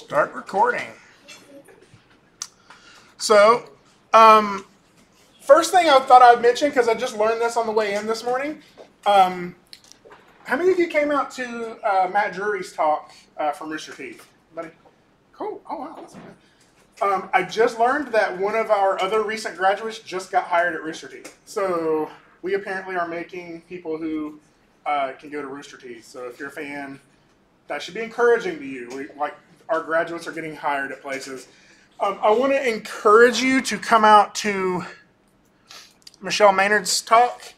Start recording. So, first thing I thought I'd mention, because I just learned this on the way in this morning. How many of you came out to Matt Drury's talk from Rooster Teeth? Buddy? Cool. Oh, wow. That's good. I just learned that one of our other recent graduates just got hired at Rooster Teeth. So, we apparently are making people who can go to Rooster Teeth. So, if you're a fan, that should be encouraging to you. Our graduates are getting hired at places. I want to encourage you to come out to Michelle Maynard's talk.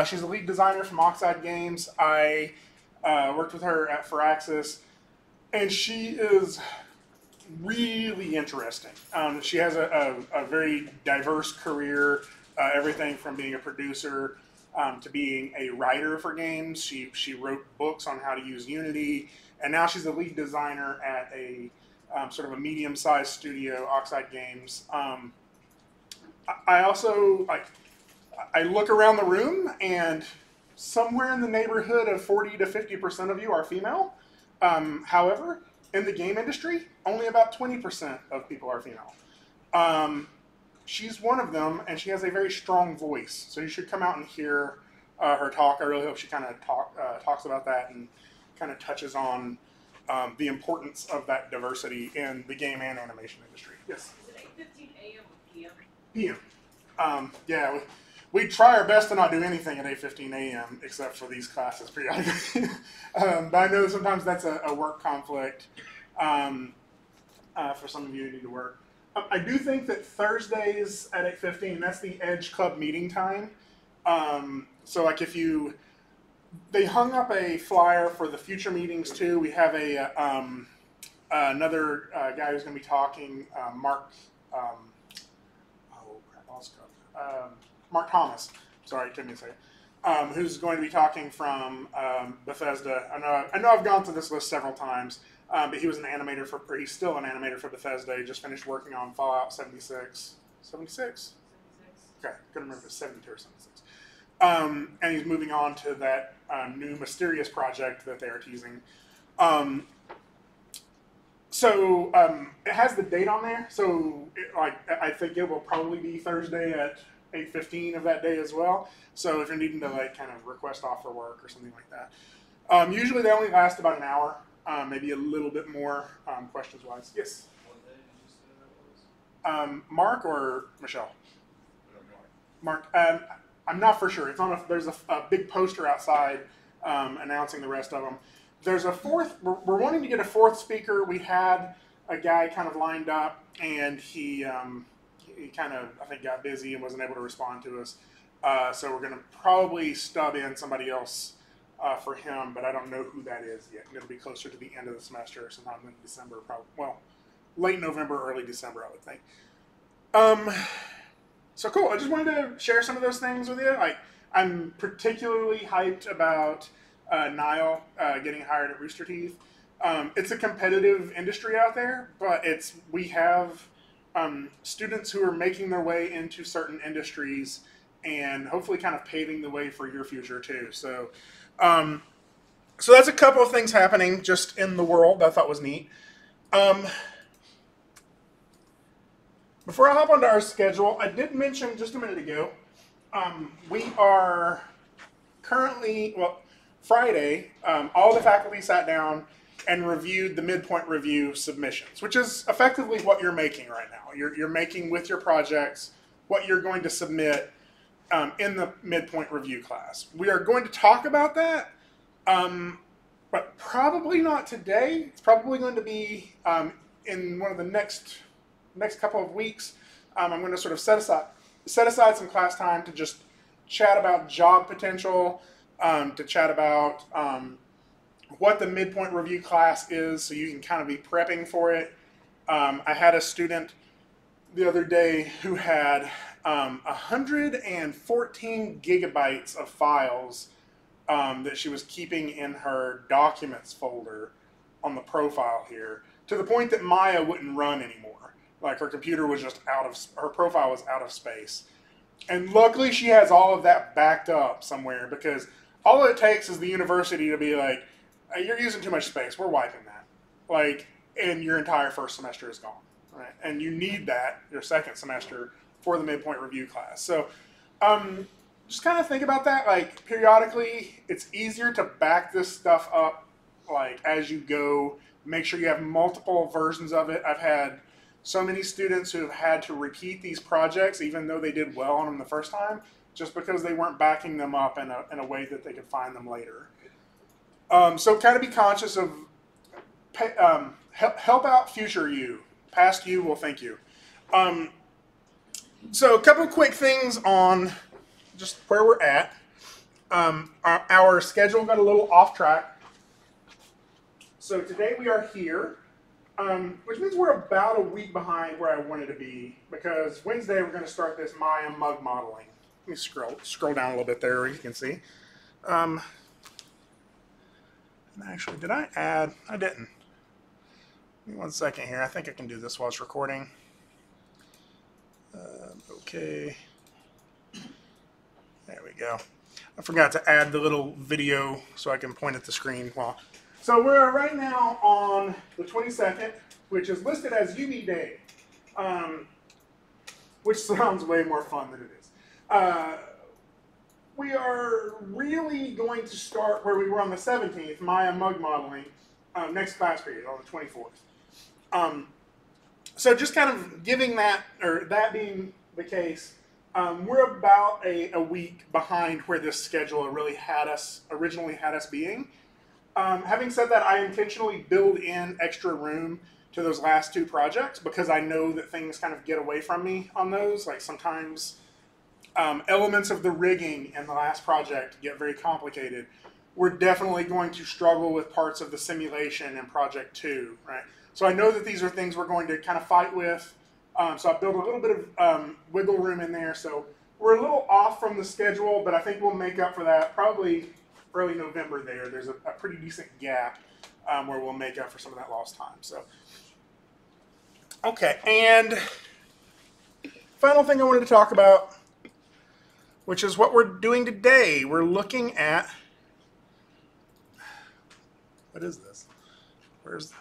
She's the lead designer from Oxide Games. I worked with her at Firaxis, and she is really interesting. She has a very diverse career, everything from being a producer to being a writer for games. She wrote books on how to use Unity, and now she's the lead designer at a sort of a medium-sized studio, Oxide Games. I also I look around the room, and somewhere in the neighborhood of 40 to 50% of you are female. However, in the game industry, only about 20% of people are female. She's one of them, and she has a very strong voice. So you should come out and hear her talk. I really hope she kind of talks about that and kind of touches on the importance of that diversity in the game and animation industry. Yes? Is it 8:15 a.m. or p.m.? PM. Yeah, we try our best to not do anything at 8:15 a.m. except for these classes periodically. But I know sometimes that's a work conflict for some of you who need to work. I do think that Thursdays at 8:15, that's the Edge Club meeting time. So like they hung up a flyer for the future meetings too. We have another guy who's going to be talking, Mark. Mark Thomas. Sorry, give me a second. Who's going to be talking from Bethesda? I know I've gone through this list several times, but he was an animator he's still an animator for Bethesda. He just finished working on Fallout 76. 76? Okay, couldn't remember if it was 72 or 76. And he's moving on to that new mysterious project that they are teasing. It has the date on there, so I think it will probably be Thursday at 8:15 of that day as well. So if you're needing to kind of request off for work or something like that. Usually they only last about an hour, maybe a little bit more questions-wise. Yes? What day did you say that was? Mark or Michelle? Mark. I'm not for sure. There's a big poster outside announcing the rest of them. There's a fourth. We're wanting to get a fourth speaker. We had a guy kind of lined up, and he kind of, I think, got busy and wasn't able to respond to us. So we're going to probably stub in somebody else for him, but I don't know who that is yet. It'll be closer to the end of the semester, sometime in December, probably. Well, late November, early December, I would think. So cool. I just wanted to share some of those things with you. I'm particularly hyped about Niall getting hired at Rooster Teeth. It's a competitive industry out there, but we have students who are making their way into certain industries and hopefully kind of paving the way for your future too. So that's a couple of things happening just in the world that I thought was neat. Before I hop onto our schedule, I did mention just a minute ago, we are currently, Friday, all the faculty sat down and reviewed the midpoint review submissions, which is effectively what you're making right now. You're making with your projects what you're going to submit in the midpoint review class. We are going to talk about that, but probably not today. It's probably going to be in one of the next couple of weeks. I'm going to sort of set aside some class time to just chat about job potential, to chat about what the midpoint review class is, so you can kind of be prepping for it. I had a student the other day who had 114 gigabytes of files that she was keeping in her documents folder on the profile here, to the point that Maya wouldn't run anymore. Like her computer was just her profile was out of space. And luckily she has all of that backed up somewhere, because all it takes is the university to be like, you're using too much space, we're wiping that. Like, and your entire first semester is gone, right? And you need that your second semester for the midpoint review class. So just kind of think about that. Like periodically, it's easier to back this stuff up like as you go. Make sure you have multiple versions of it. I've had so many students who have had to repeat these projects even though they did well on them the first time, just because they weren't backing them up in a way that they could find them later. So kind of be conscious of help out future you. Past you will thank you. So a couple of quick things on just where we're at. Our schedule got a little off track. So today we are here, which means we're about a week behind where I wanted to be, because Wednesday we're going to start this Maya mug modeling. Let me scroll down a little bit there, you can see. And actually, did I add? I didn't. Give me 1 second here. I think I can do this while it's recording. Okay. There we go. I forgot to add the little video so I can point at the screen. So we're right now on the 22nd, which is listed as UB Day, which sounds way more fun than it is. We are really going to start where we were on the 17th, Maya mug modeling, next class period on the 24th. So just kind of giving that, or that being the case, we're about a week behind where this schedule originally had us being. Having said that, I intentionally build in extra room to those last two projects because I know that things kind of get away from me on those. Like sometimes elements of the rigging in the last project get very complicated. We're definitely going to struggle with parts of the simulation in project 2, right? So I know that these are things we're going to kind of fight with. So I built a little bit of wiggle room in there. So we're a little off from the schedule, but I think we'll make up for that probably early November there. There's a pretty decent gap where we'll make up for some of that lost time. So, okay, and final thing I wanted to talk about, which is what we're doing today. We're looking at, what is this? Let's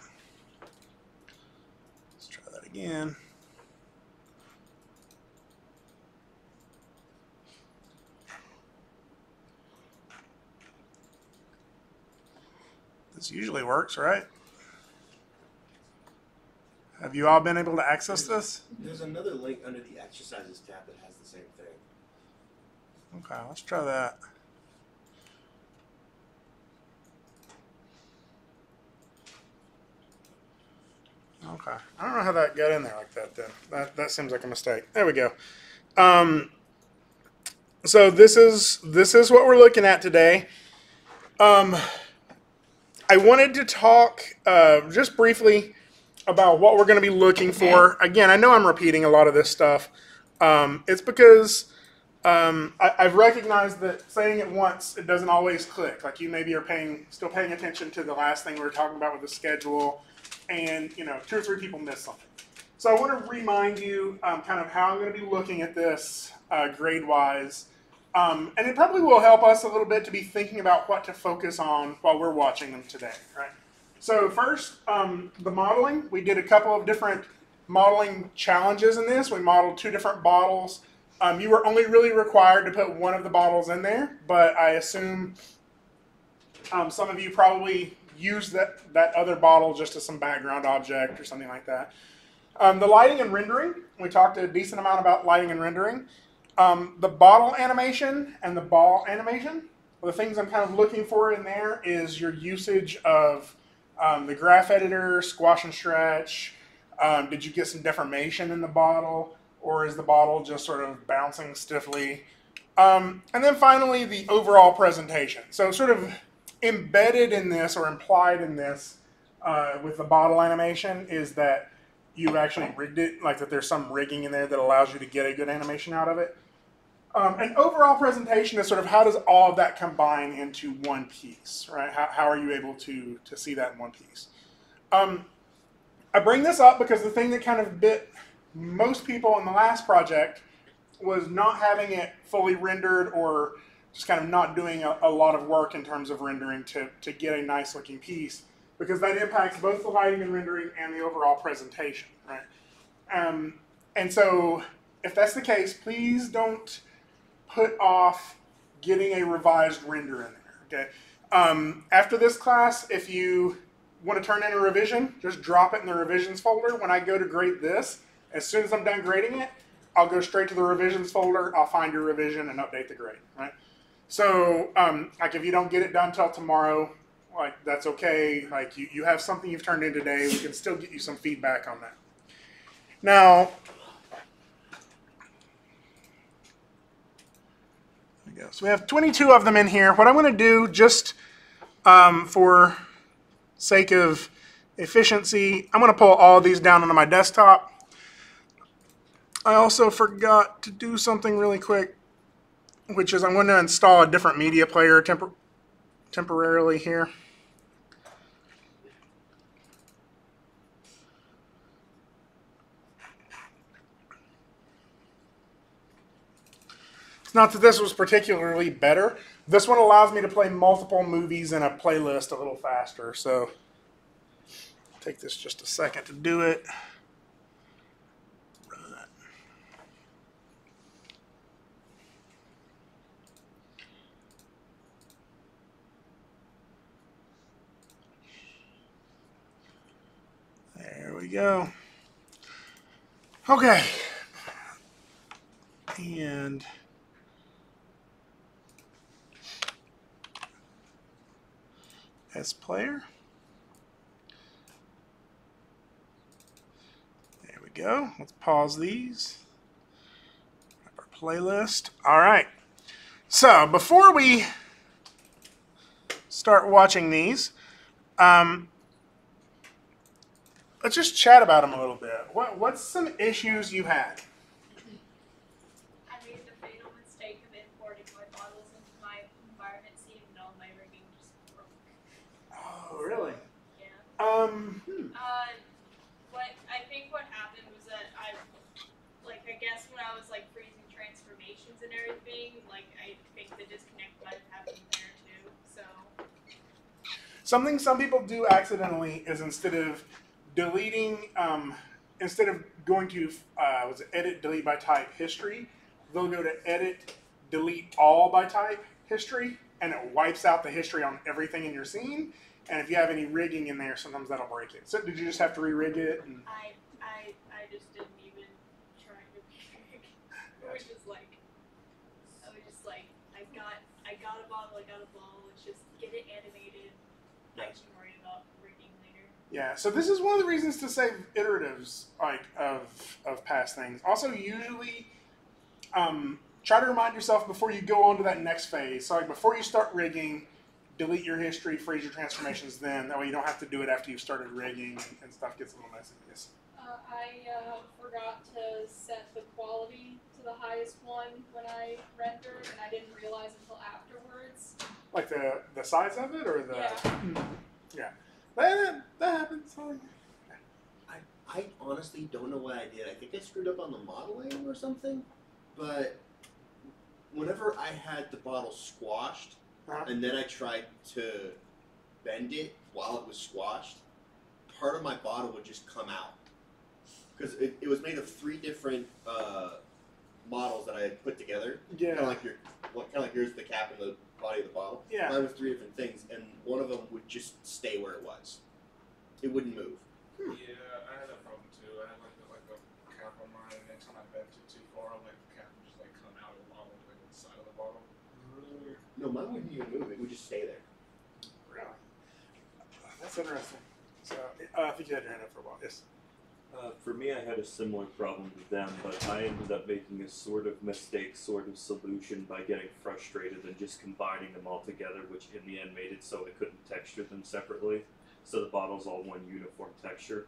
try that again. This usually works, right? Have you all been able to access this? There's another link under the exercises tab that has the same thing. Okay, let's try that. Okay, I don't know how that got in there like that then. That seems like a mistake. There we go. So this is what we're looking at today. I wanted to talk just briefly about what we're going to be looking for. Again, I know I'm repeating a lot of this stuff. It's because I've recognized that saying it once, it doesn't always click. Like you maybe are still paying attention to the last thing we were talking about with the schedule, and 2 or 3 people missed something. So I want to remind you kind of how I'm going to be looking at this grade-wise. And it probably will help us a little bit to be thinking about what to focus on while we're watching them today, right? So first, the modeling. We did a couple of different modeling challenges in this. We modeled 2 different bottles. You were only really required to put one of the bottles in there, but I assume some of you probably used that other bottle just as some background object or something like that. The lighting and rendering. We talked a decent amount about lighting and rendering. The bottle animation and the ball animation. The things I'm kind of looking for in there is your usage of the graph editor, squash and stretch. Did you get some deformation in the bottle, or is the bottle just sort of bouncing stiffly? And then finally, the overall presentation. So sort of embedded in this or implied in this with the bottle animation is that you actually rigged it, like that there's some rigging in there that allows you to get a good animation out of it. An overall presentation is sort of how does all of that combine into one piece, right? How are you able to see that in one piece? I bring this up because the thing that kind of bit most people in the last project was not having it fully rendered or just kind of not doing a lot of work in terms of rendering to get a nice looking piece. because that impacts both the lighting and rendering and the overall presentation, right? And so if that's the case, please don't put off getting a revised render in there, okay? After this class, if you want to turn in a revision, just drop it in the revisions folder. When I go to grade this, as soon as I'm done grading it, I'll go straight to the revisions folder, I'll find your revision and update the grade, right? So, like if you don't get it done till tomorrow, like that's okay. Like you have something you've turned in today, we can still get you some feedback on that. Now, there we go. So we have 22 of them in here. What I'm going to do, just for sake of efficiency, I'm going to pull all these down onto my desktop. I also forgot to do something really quick, which is I'm going to install a different media player temporarily here. It's not that this was particularly better. This one allows me to play multiple movies in a playlist a little faster, so I'll take this just a second to do it. There we go. Okay. And as player. There we go. Let's pause these. Our playlist. All right. So before we start watching these, let's just chat about them a little bit. What's some issues you had? I made the fatal mistake of importing my bottles into my environment scene and all my rigging just broke. Oh, really? Yeah. What happened was that I guess when I was like freezing transformations and everything, like I think the disconnect might have happened there too. So Something some people do accidentally is instead of deleting, instead of going to was it edit delete by type history, they'll go to edit delete all by type history, and it wipes out the history on everything in your scene. And if you have any rigging in there, sometimes that'll break it. So did you just have to re-rig it? And I just didn't even try to rig. I was just like I got a bottle, I got a ball. Let's just get it animated. I can worry about rigging later. yeah, so this is one of the reasons to save iteratives like of past things. Also, usually try to remind yourself before you go on to that next phase. So like before you start rigging, delete your history, freeze your transformations then. That way you don't have to do it after you've started rigging and stuff gets a little messy. Yes. I forgot to set the quality to the highest one when I rendered, and I didn't realize until afterwards. Like the size of it, or the Yeah. yeah, that happens. I honestly don't know what I did. I think I screwed up on the modeling or something. But whenever I had the bottle squashed, and then I tried to bend it while it was squashed, part of my bottle would just come out. Because it was made of 3 different models that I had put together. Yeah. Kind of like yours, the cap and the body of the bottle. Yeah. Mine was 3 different things, and one of them would just stay where it was. It wouldn't move. Yeah, I had that problem too. I had like a cap on mine, and anytime I bent it too far, like the cap would just like come out of the bottle, like the side of the bottle. No, mine wouldn't even move. It would just stay there. Really? That's interesting. So I think you had your hand up for a while. Yes. For me, I had a similar problem to them, but I ended up making a sort of mistake, sort of solution by getting frustrated and just combining them all together, which in the end made it so I couldn't texture them separately. So the bottle's all one uniform texture.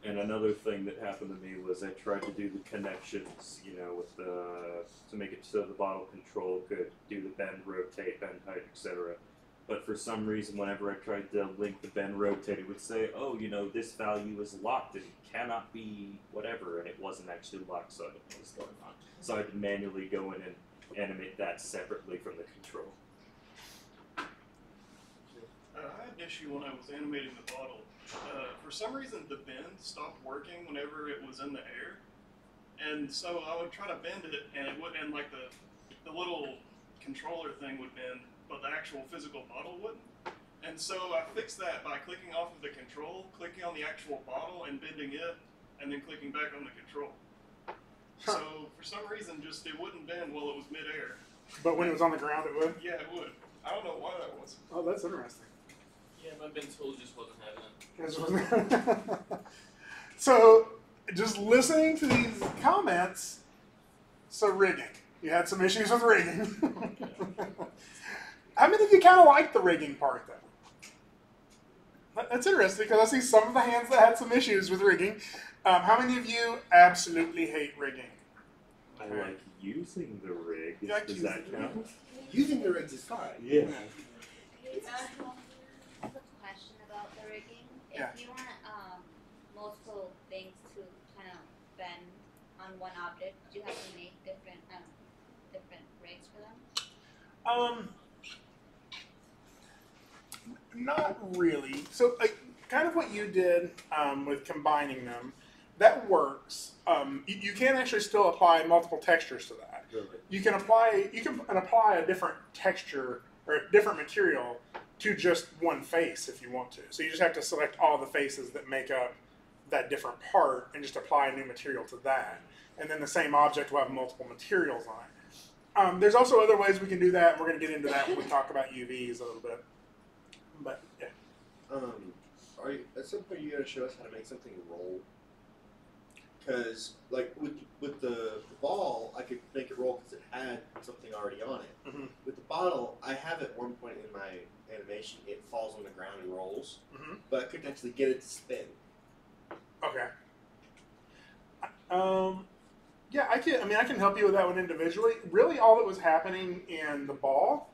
And another thing that happened to me was I tried to do the connections, you know, with to make it so the bottle control could do the bend, rotate, bend height, etc. But for some reason, whenever I tried to link the bend, rotate, it would say, oh, you know, this value is locked and cannot be whatever, and it wasn't actually locked, so I didn't know what was going on. So I had to manually go in and animate that separately from the control. I had an issue when I was animating the bottle. For some reason, the bend stopped working whenever it was in the air, and so I would try to bend it, and it would, and like the little controller thing would bend, but the actual physical bottle wouldn't. And so I fixed that by clicking off of the control, clicking on the actual bottle, and bending it, and then clicking back on the control. Huh. So for some reason, just it wouldn't bend while it was midair. But when it was on the ground, it would? Yeah, it would. I don't know why that was. Oh, that's interesting. Yeah, my bend tool just wasn't having it. So, just listening to these comments, so rigging. You had some issues with rigging. How many of you kind of like the rigging part, though? That's interesting, because I see some of the hands that had some issues with rigging. How many of you absolutely hate rigging? I like using the rig. You like Does that using count? Using the rigs is fine. Yeah. I have a question about the rigging. Yeah. If you want multiple things to kind of bend on one object, do you have to make different rigs for them? Not really. So, kind of what you did with combining them, that works. You can actually still apply multiple textures to that. Really? You can apply a different texture or a different material to just one face if you want to. So you just have to select all the faces that make up that different part and just apply a new material to that. And then the same object will have multiple materials on it. There's also other ways we can do that. We're going to get into that when we talk about UVs a little bit. But yeah. Are you, at some point you gotta show us how to make something roll? Because like with the ball, I could make it roll because it had something already on it. Mm-hmm. With the bottle, I have at one point in my animation, it falls on the ground and rolls, Mm-hmm. but I couldn't actually get it to spin. Okay. Yeah, I can help you with that one individually. Really, all that was happening in the ball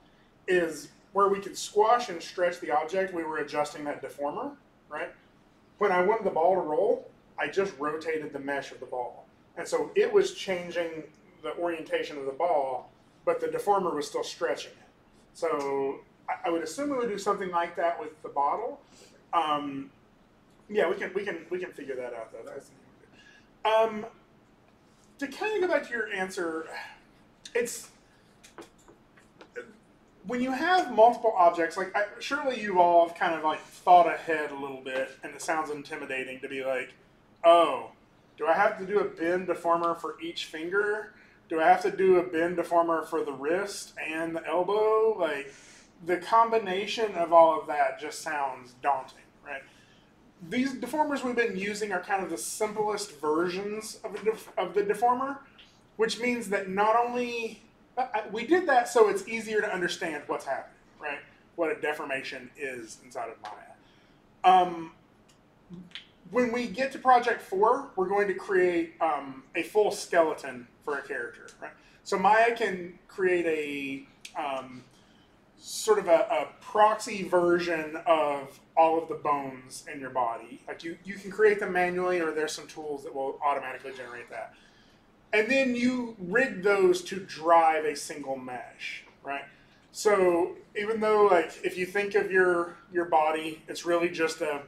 is where we could squash and stretch the object, we were adjusting that deformer, right? When I wanted the ball to roll, I just rotated the mesh of the ball. And so it was changing the orientation of the ball, but the deformer was still stretching it. So I would assume we would do something like that with the bottle. Yeah, we can figure that out though. That's to kind of go back to your answer, it's when you have multiple objects, like surely you've all kind of like thought ahead a little bit, and it sounds intimidating to be like, oh, do I have to do a bend deformer for each finger? Do I have to do a bend deformer for the wrist and the elbow? Like, the combination of all of that just sounds daunting, right? These deformers we've been using are kind of the simplest versions of the deformer, which means that not only we did that so it's easier to understand what's happening, right? What a deformation is inside of Maya. When we get to Project 4, we're going to create a full skeleton for a character, right? So Maya can create a sort of a proxy version of all of the bones in your body. Like you can create them manually, or there's some tools that will automatically generate that. And then you rig those to drive a single mesh, right? So even though, like, if you think of your body, it's really just a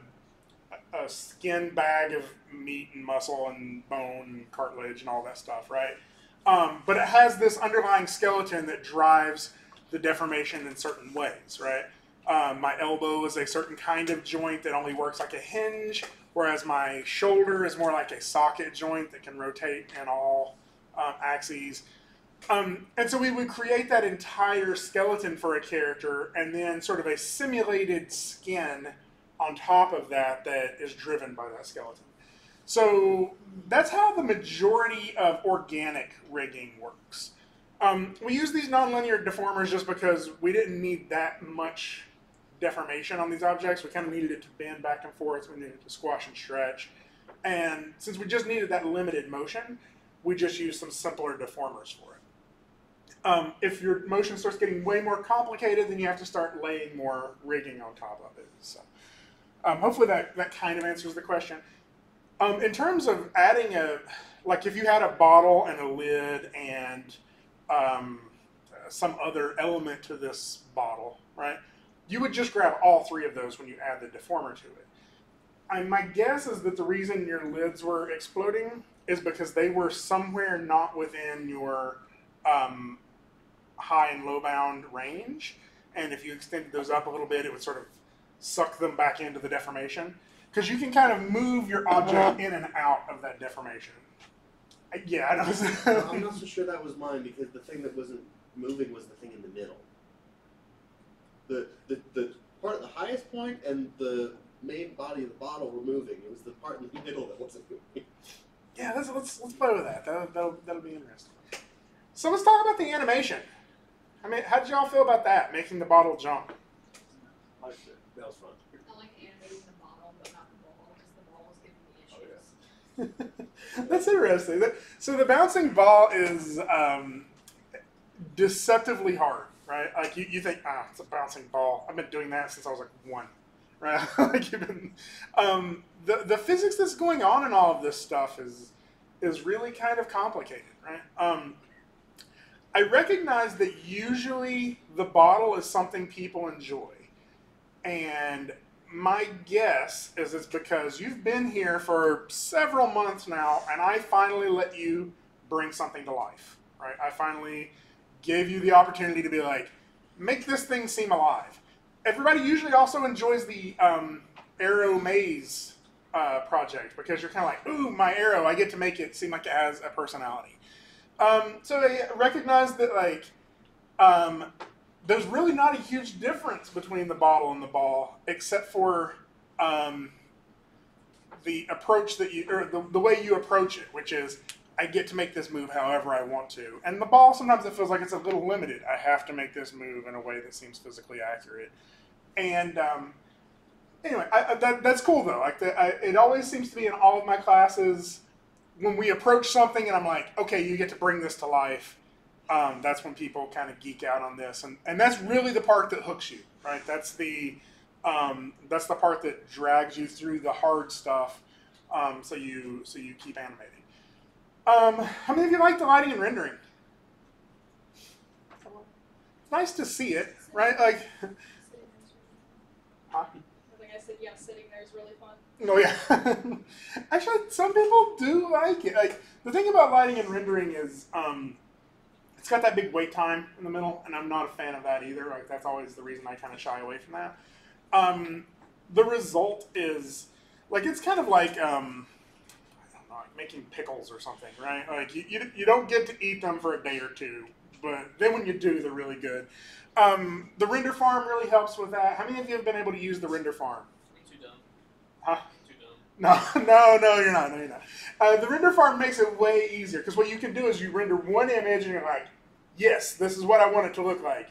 skin bag of meat and muscle and bone and cartilage and all that stuff, right? But it has this underlying skeleton that drives the deformation in certain ways, right? My elbow is a certain kind of joint that only works like a hinge, whereas my shoulder is more like a socket joint that can rotate in all axes. And so we would create that entire skeleton for a character, and then sort of a simulated skin on top of that that is driven by that skeleton. So that's how the majority of organic rigging works. We use these nonlinear deformers just because we didn't need that much deformation on these objects. We kind of needed it to bend back and forth. We needed it to squash and stretch. And since we just needed that limited motion, we just used some simpler deformers for it. If your motion starts getting way more complicated, then you have to start laying more rigging on top of it. So hopefully that kind of answers the question. In terms of adding like if you had a bottle and a lid and some other element to this bottle, right? you would just grab all 3 of those when you add the deformer to it. And my guess is that the reason your lids were exploding is because they were somewhere not within your high and low bound range. And if you extended those up a little bit, it would sort of suck them back into the deformation. Because you can kind of move your object in and out of that deformation. Yeah, I know. I'm not so sure that was mine because the thing that wasn't moving was the thing in the middle. The part at the highest point and the main body of the bottle were moving. It was the part in the middle that wasn't moving. Yeah, let's play with that. That'll be interesting. So let's talk about the animation. I mean, how did y'all feel about that, making the bottle jump? I liked it. That was fun. I like animating the bottle, but not the ball, because the ball was giving me issues. That's interesting. So the bouncing ball is deceptively hard, right? Like you think, it's a bouncing ball. I've been doing that since I was like 1, right? Like you've been, the physics that's going on in all of this stuff is really kind of complicated, right? I recognize that usually the bottle is something people enjoy, and my guess is it's because you've been here for several months now, and I finally let you bring something to life, right? I finally gave you the opportunity to be like, make this thing seem alive. Everybody usually also enjoys the arrow maze project because you're kind of like, ooh, my arrow, I get to make it seem like it has a personality. So I recognize that like there's really not a huge difference between the bottle and the ball, except for the approach that you, or the way you approach it, which is I get to make this move however I want to. And the ball, sometimes it feels like it's a little limited. I have to make this move in a way that seems physically accurate. And anyway, that's cool though. Like it always seems to be in all of my classes when we approach something and I'm like, okay, you get to bring this to life. That's when people kind of geek out on this, and that's really the part that hooks you, right? That's the part that drags you through the hard stuff, so you keep animating. How many of you like the lighting and rendering? It's nice to see it, right? Like, huh? I think I said, yeah, sitting there is really fun. Oh yeah. Actually, some people do like it. Like the thing about lighting and rendering is, it's got that big wait time in the middle, and I'm not a fan of that either. Like that's always the reason I kind of shy away from that. The result is like it's kind of like I don't know, like making pickles or something, right? Like you don't get to eat them for a day or two, but then when you do, they're really good. The render farm really helps with that. How many of you have been able to use the render farm? I'm too dumb. Huh? Too dumb. No, you're not. No, you're not. The render farm makes it way easier because what you can do is you render one image and you're like, yes, this is what I want it to look like.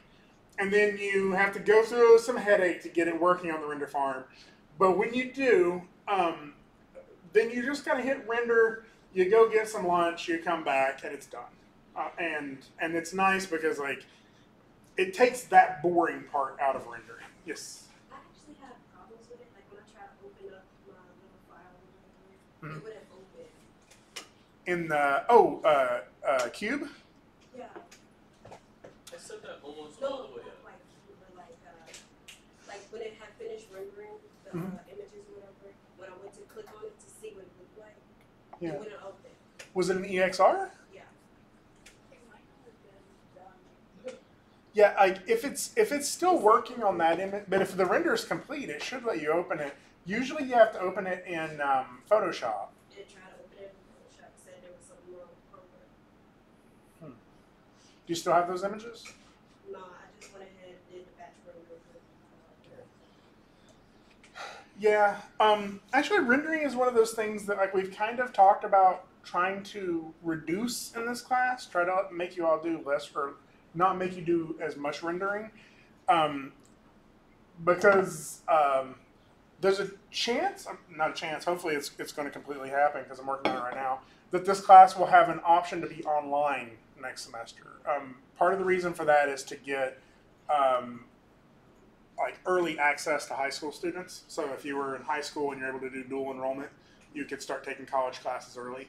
And then you have to go through some headache to get it working on the render farm. But when you do, then you just kind of hit render, you go get some lunch, you come back, and it's done. And it's nice because like it takes that boring part out of rendering. Yes? I actually had problems with it. Like when I tried to open up my little file, it wouldn't open. In the cube? Yeah. I said that almost No, all the way not up. like cube, but like when it had finished rendering the images or whatever, when I went to click on it to see what it looked like, Yeah. it wouldn't open. Was it an EXR? Yeah. It might not have been done. Yeah, like if it's still working on that image, but if the render is complete, it should let you open it. Usually, you have to open it in Photoshop. It tried to open it in Photoshop, said there was something wrong with the program. Do you still have those images? No, I just went ahead and did the batch run real quick. Yeah. Actually, rendering is one of those things that like we've kind of talked about trying to reduce in this class. Try to make you all do less or not make you do as much rendering, because there's a chance, not a chance. Hopefully, it's going to completely happen because I'm working on it right now. That this class will have an option to be online next semester. Part of the reason for that is to get like early access to high school students. So if you were in high school and you're able to do dual enrollment, you could start taking college classes early.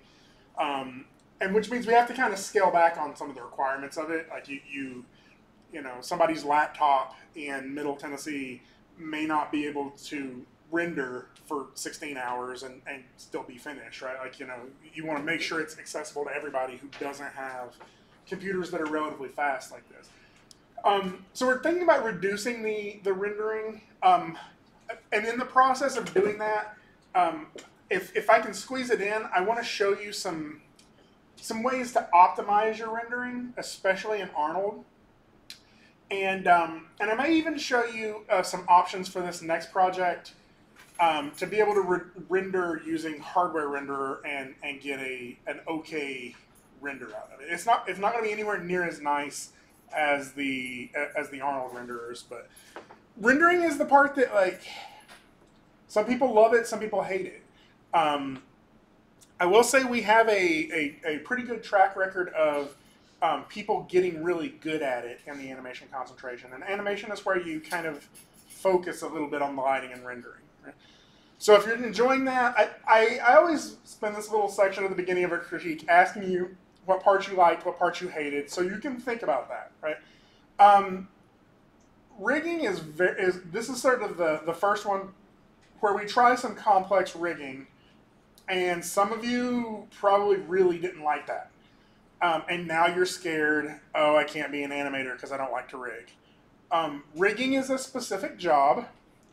And which means we have to kind of scale back on some of the requirements of it. Like somebody's laptop in Middle Tennessee may not be able to render for 16 hours and still be finished, right? Like, you want to make sure it's accessible to everybody who doesn't have computers that are relatively fast like this. So we're thinking about reducing the rendering, and in the process of doing that, if I can squeeze it in, I want to show you some ways to optimize your rendering, especially in Arnold. And I may even show you some options for this next project to be able to render using hardware renderer and get an okay render out of it. It's not going to be anywhere near as nice as the Arnold renderers, but rendering is the part that, like, some people love it, some people hate it. I will say we have a pretty good track record of people getting really good at it in the animation concentration. And animation is where you kind of focus a little bit on the lighting and rendering. Right? So if you're enjoying that, I always spend this little section at the beginning of a critique asking you what parts you liked, what parts you hated, so you can think about that, right? Rigging this is sort of the first one where we try some complex rigging, and some of you probably really didn't like that. And now you're scared, oh, I can't be an animator because I don't like to rig. Rigging is a specific job.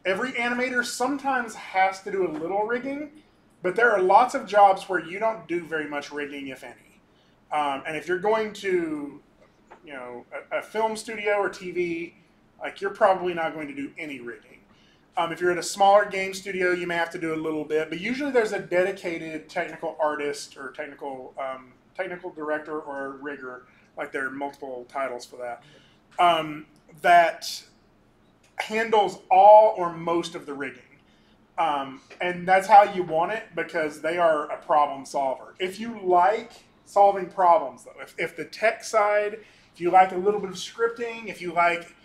Every animator sometimes has to do a little rigging, but there are lots of jobs where you don't do very much rigging, if any. And if you're going to, a film studio or TV, like, you're probably not going to do any rigging. If you're at a smaller game studio, you may have to do a little bit, but usually there's a dedicated technical artist or technical director or rigger, like there are multiple titles for that, that handles all or most of the rigging. And that's how you want it, because they are a problem solver. If you like solving problems, though, if the tech side, if you like a little bit of scripting, if you like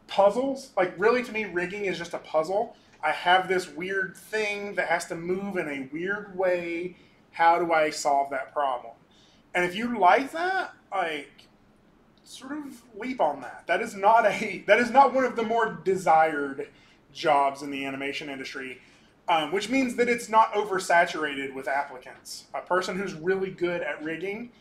puzzles, like, really, to me, rigging is just a puzzle. I have this weird thing that has to move in a weird way. How do I solve that problem? And if you like that, like, sort of leap on that. That is not one of the more desired jobs in the animation industry, which means that it's not oversaturated with applicants. A person who's really good at rigging,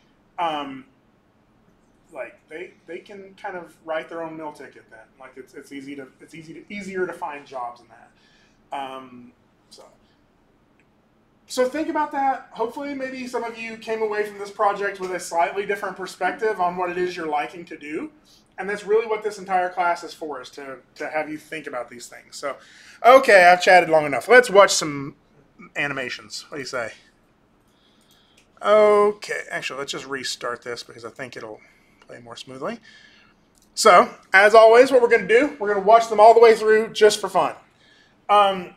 like, they can kind of write their own meal ticket then. Like, it's easier to find jobs in that. So think about that. Hopefully, maybe some of you came away from this project with a slightly different perspective on what it is you're liking to do. And that's really what this entire class is for, is to have you think about these things. So, okay, I've chatted long enough. Let's watch some animations. What do you say? Okay, actually, let's just restart this because I think it'll play more smoothly. So, as always, what we're going to do, we're going to watch them all the way through just for fun. And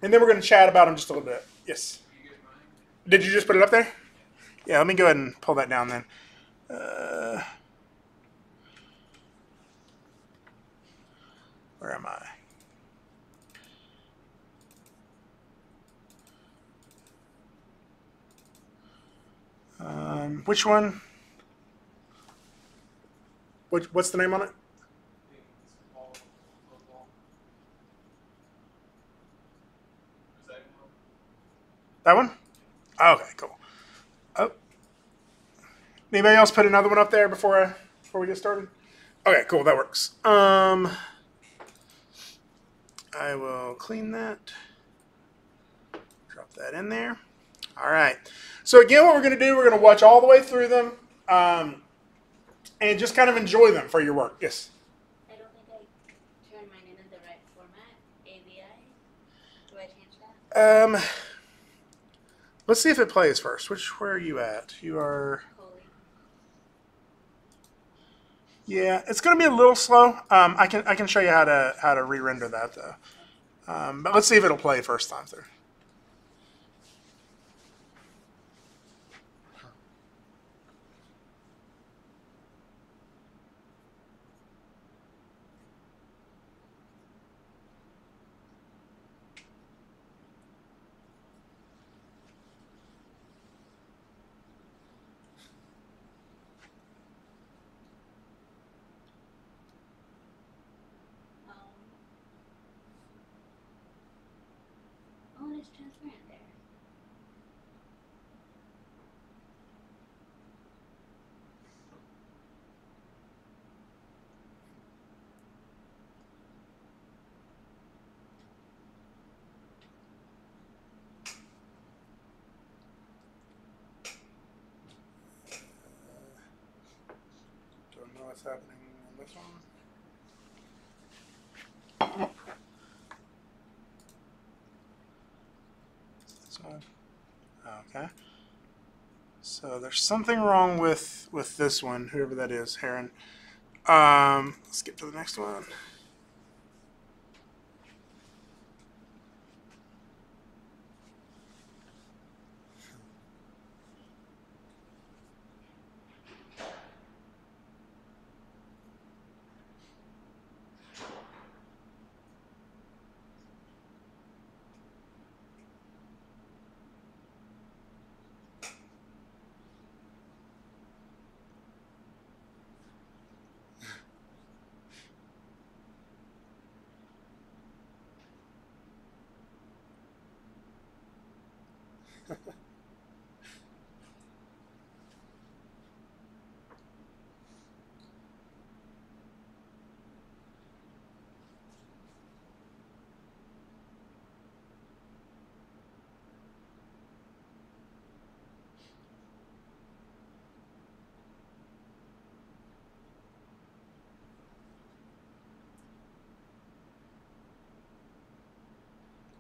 then we're going to chat about them just a little bit. Yes. Did you just put it up there? Yeah, let me go ahead and pull that down then. Where am I? Which one? What's the name on it? That one? Okay, cool. Oh. Anybody else put another one up there before we get started? Okay, cool, that works. I will clean that. Drop that in there. All right. So again, what we're going to do, we're going to watch all the way through them and just kind of enjoy them for your work. Yes? I don't think I turned mine in the right format. AVI. Do I change that? Let's see if it plays first. Where are you at? You are... Yeah, it's going to be a little slow. I can show you how to re-render that, though. But let's see if it'll play first time through. is transparent there? Don't know what's happening on this one. This one. Okay. So there's something wrong with this one, whoever that is, Heron. Let's get to the next one.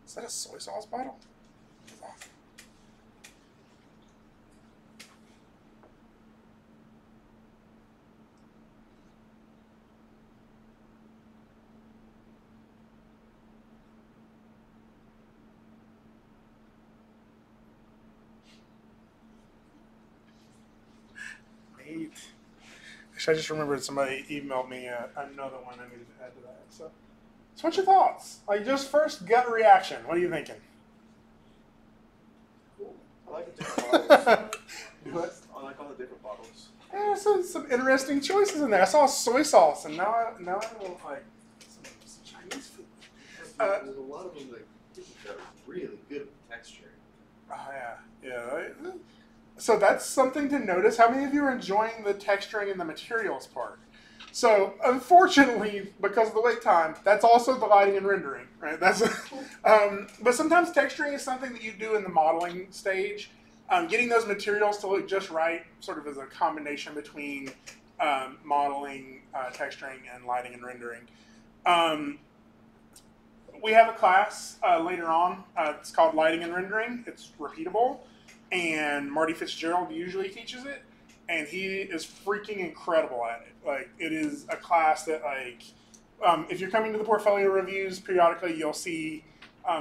Is that a soy sauce bottle? That's awesome. Neat. Actually, I just remembered somebody emailed me another one I needed to add to that. So what's your thoughts? Like, just first gut reaction. What are you thinking? Cool. I like the different bottles. What? I like all the different bottles. Yeah, some interesting choices in there. I saw soy sauce, and now I want like some Chinese food. There's a lot of them that are really good with texture. Oh yeah. Right? So that's something to notice. How many of you are enjoying the texturing and the materials part? So unfortunately, because of the wait time, that's also the lighting and rendering, right? That's, but sometimes texturing is something that you do in the modeling stage. Getting those materials to look just right, sort of as a combination between modeling, texturing, and lighting and rendering. We have a class later on. It's called Lighting and Rendering. It's repeatable, and Marty Fitzgerald usually teaches it. And he is freaking incredible at it. Like, it is a class that, like, if you're coming to the portfolio reviews periodically, you'll see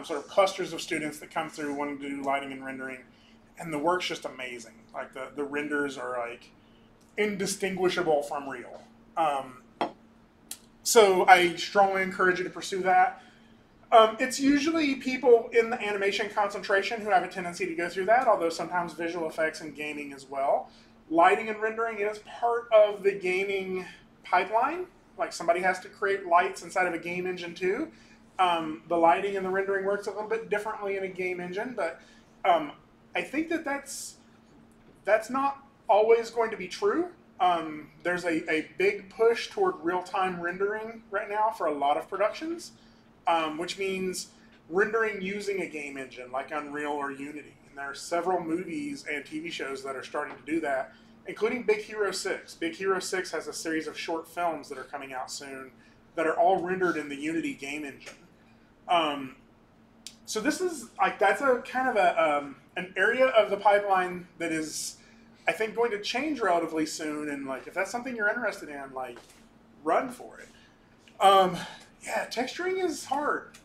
sort of clusters of students that come through wanting to do lighting and rendering, and the work's just amazing. Like, the renders are, like, indistinguishable from real. So I strongly encourage you to pursue that. It's usually people in the animation concentration who have a tendency to go through that, although sometimes visual effects and gaming as well. Lighting and rendering is part of the gaming pipeline. Like, somebody has to create lights inside of a game engine too. The lighting and the rendering works a little bit differently in a game engine, but I think that's not always going to be true. There's a big push toward real-time rendering right now for a lot of productions, which means rendering using a game engine like Unreal or Unity. There are several movies and TV shows that are starting to do that, including Big Hero 6. Big Hero 6 has a series of short films that are coming out soon that are all rendered in the Unity game engine. So this is, like, that's a kind of an area of the pipeline that is, I think, going to change relatively soon. And, like, if that's something you're interested in, like, run for it. Yeah, texturing is hard.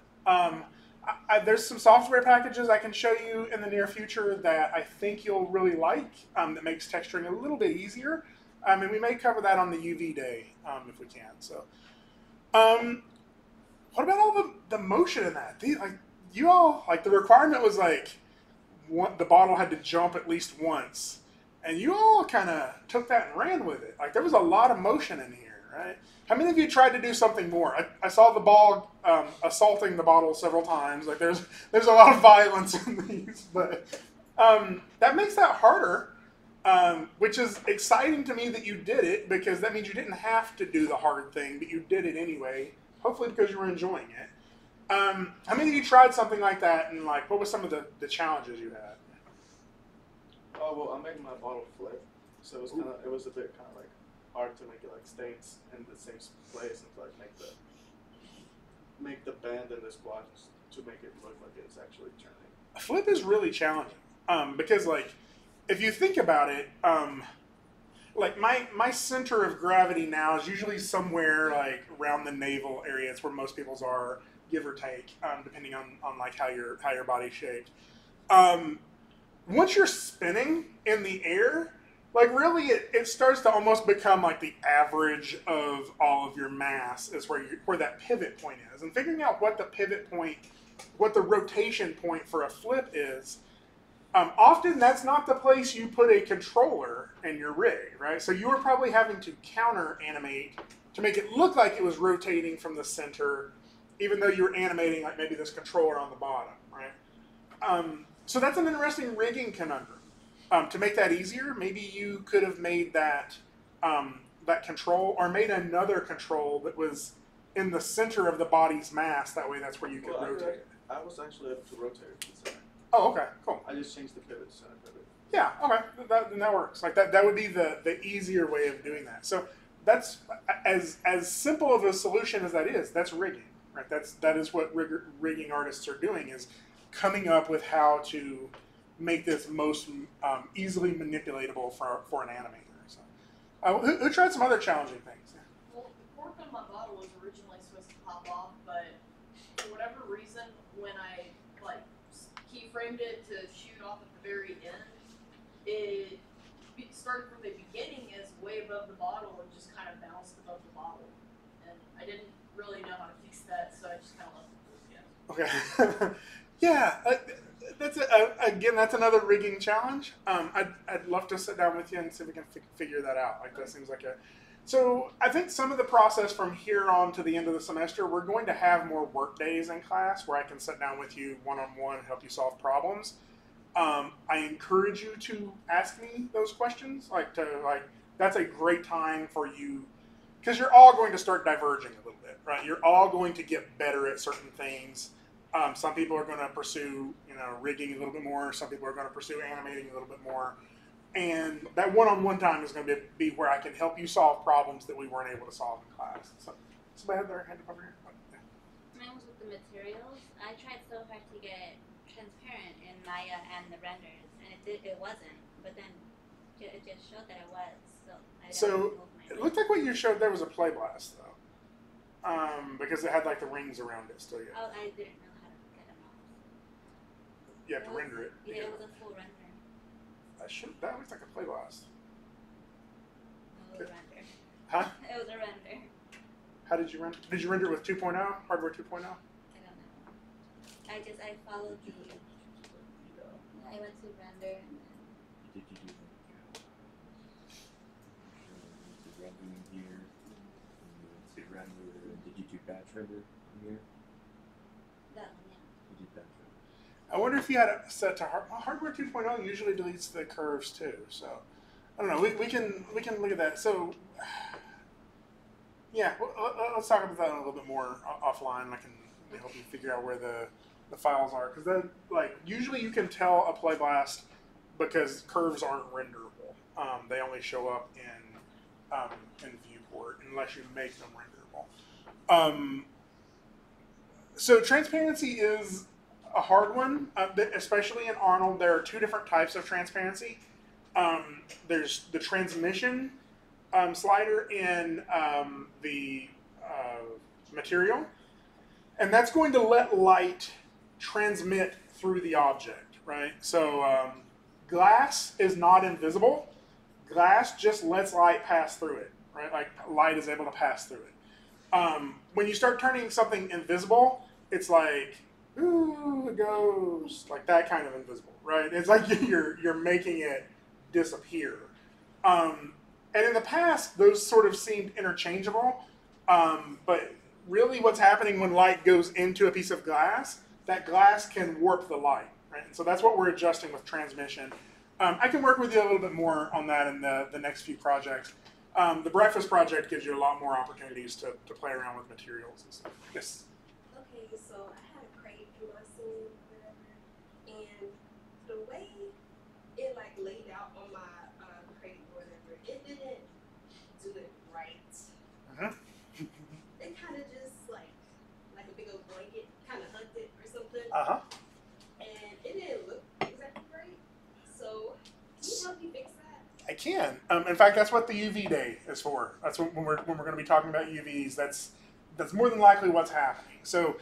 There's some software packages I can show you in the near future that I think you'll really like, that makes texturing a little bit easier. And we may cover that on the UV day if we can. So, what about all the motion in that? You all, like, the requirement was like the bottle had to jump at least once, and you all kind of took that and ran with it. Like, there was a lot of motion in here, right? How many of you tried to do something more? I saw the ball assaulting the bottle several times. Like there's a lot of violence in these, but that makes that harder, which is exciting to me that you did it, because that means you didn't have to do the hard thing, but you did it anyway, hopefully because you were enjoying it. How many of you tried something like that, and like what were some of the challenges you had? Oh well, I made my bottle flip, so it was a bit kind of like hard to make it like stay in the same place and to like make the bend and the squat to make it look like it's actually turning. A flip is really challenging, because like if you think about it, like my center of gravity now is usually somewhere like around the navel area. It's where most people's are, give or take, depending on like how your body's shaped. Once you're spinning in the air, like really it starts to almost become like the average of all of your mass is where that pivot point is. And figuring out what the pivot point, what the rotation point for a flip is, often that's not the place you put a controller in your rig, right? So you were probably having to counter animate to make it look like it was rotating from the center, even though you were animating like maybe this controller on the bottom, right? So that's an interesting rigging conundrum. To make that easier, maybe you could have made that that control, or made another control that was in the center of the body's mass. That way, that's where you could rotate it. I was actually able to rotate it to the center. Oh, okay, cool. I just changed the pivot to center pivot. Yeah, okay, then that works. Like that would be the easier way of doing that. So that's as simple of a solution as that is. That's rigging, right? That is what rigging artists are doing, is coming up with how to make this most easily manipulatable for an animator. So, who tried some other challenging things? Well, the cork on my bottle was originally supposed to pop off, but for whatever reason, when I like keyframed it to shoot off at the very end, it started from the beginning as way above the bottle and just kind of bounced above the bottle, and I didn't really know how to fix that, so I just kind of left it. Okay. Yeah, that's again, that's another rigging challenge. I'd love to sit down with you and see if we can figure that out. Like that seems like a. So I think some of the process from here on to the end of the semester, we're going to have more work days in class where I can sit down with you one-on-one and help you solve problems. I encourage you to ask me those questions. That's a great time for you, because you're all going to start diverging a little bit, right? You're all going to get better at certain things. Some people are going to pursue, rigging a little bit more. Some people are going to pursue animating a little bit more. And that one-on-one time is going to be where I can help you solve problems that we weren't able to solve in class. So, somebody had their hand up over here? Mine was with the materials. I tried so hard to get transparent in Maya and the renders, and it wasn't. But then it just showed that it was. So it looked like what you showed there was a play blast, though, because it had like the rings around it still. Yeah. Oh, I didn't know how to get them off. You have to render it. Yeah, it was a full render. That looks like a play blast. No, it was a render. Huh? It was a render. How did you render? Did you render it with 2.0? Hardware 2.0? I don't know. I followed the. I went to render and then. Did you do rendering here? Did render? Did you do batch render here? That one, yeah. You did batch render. I wonder if you had it set to hardware 2.0 usually deletes the curves too. So I don't know. We can look at that. So yeah, let's talk about that a little bit more offline. I can help you figure out where the files are, because then usually you can tell a play blast because curves aren't renderable. They only show up in viewport unless you make them renderable. So transparency is a hard one, especially in Arnold. There are two different types of transparency. There's the transmission slider in the material, and that's going to let light transmit through the object, right? So glass is not invisible. Glass just lets light pass through it, right? Like light is able to pass through it. When you start turning something invisible, it's like, ooh, it goes, like that kind of invisible, right? It's like you're making it disappear. And in the past, those sort of seemed interchangeable. But really what's happening when light goes into a piece of glass, that glass can warp the light. Right? And so that's what we're adjusting with transmission. I can work with you a little bit more on that in the next few projects. The breakfast project gives you a lot more opportunities to play around with materials and stuff. Yes? Okay, so I had a crate in my scene or whatever, and the way it like laid out on my crate or whatever, it didn't do it right. It kind of just like a big old blanket, kind of hugged it or something. And it didn't look exactly right. So can you help me fix that? I can. In fact, that's what the UV day is for. That's what, when we're going to be talking about UVs. That's more than likely what's happening. So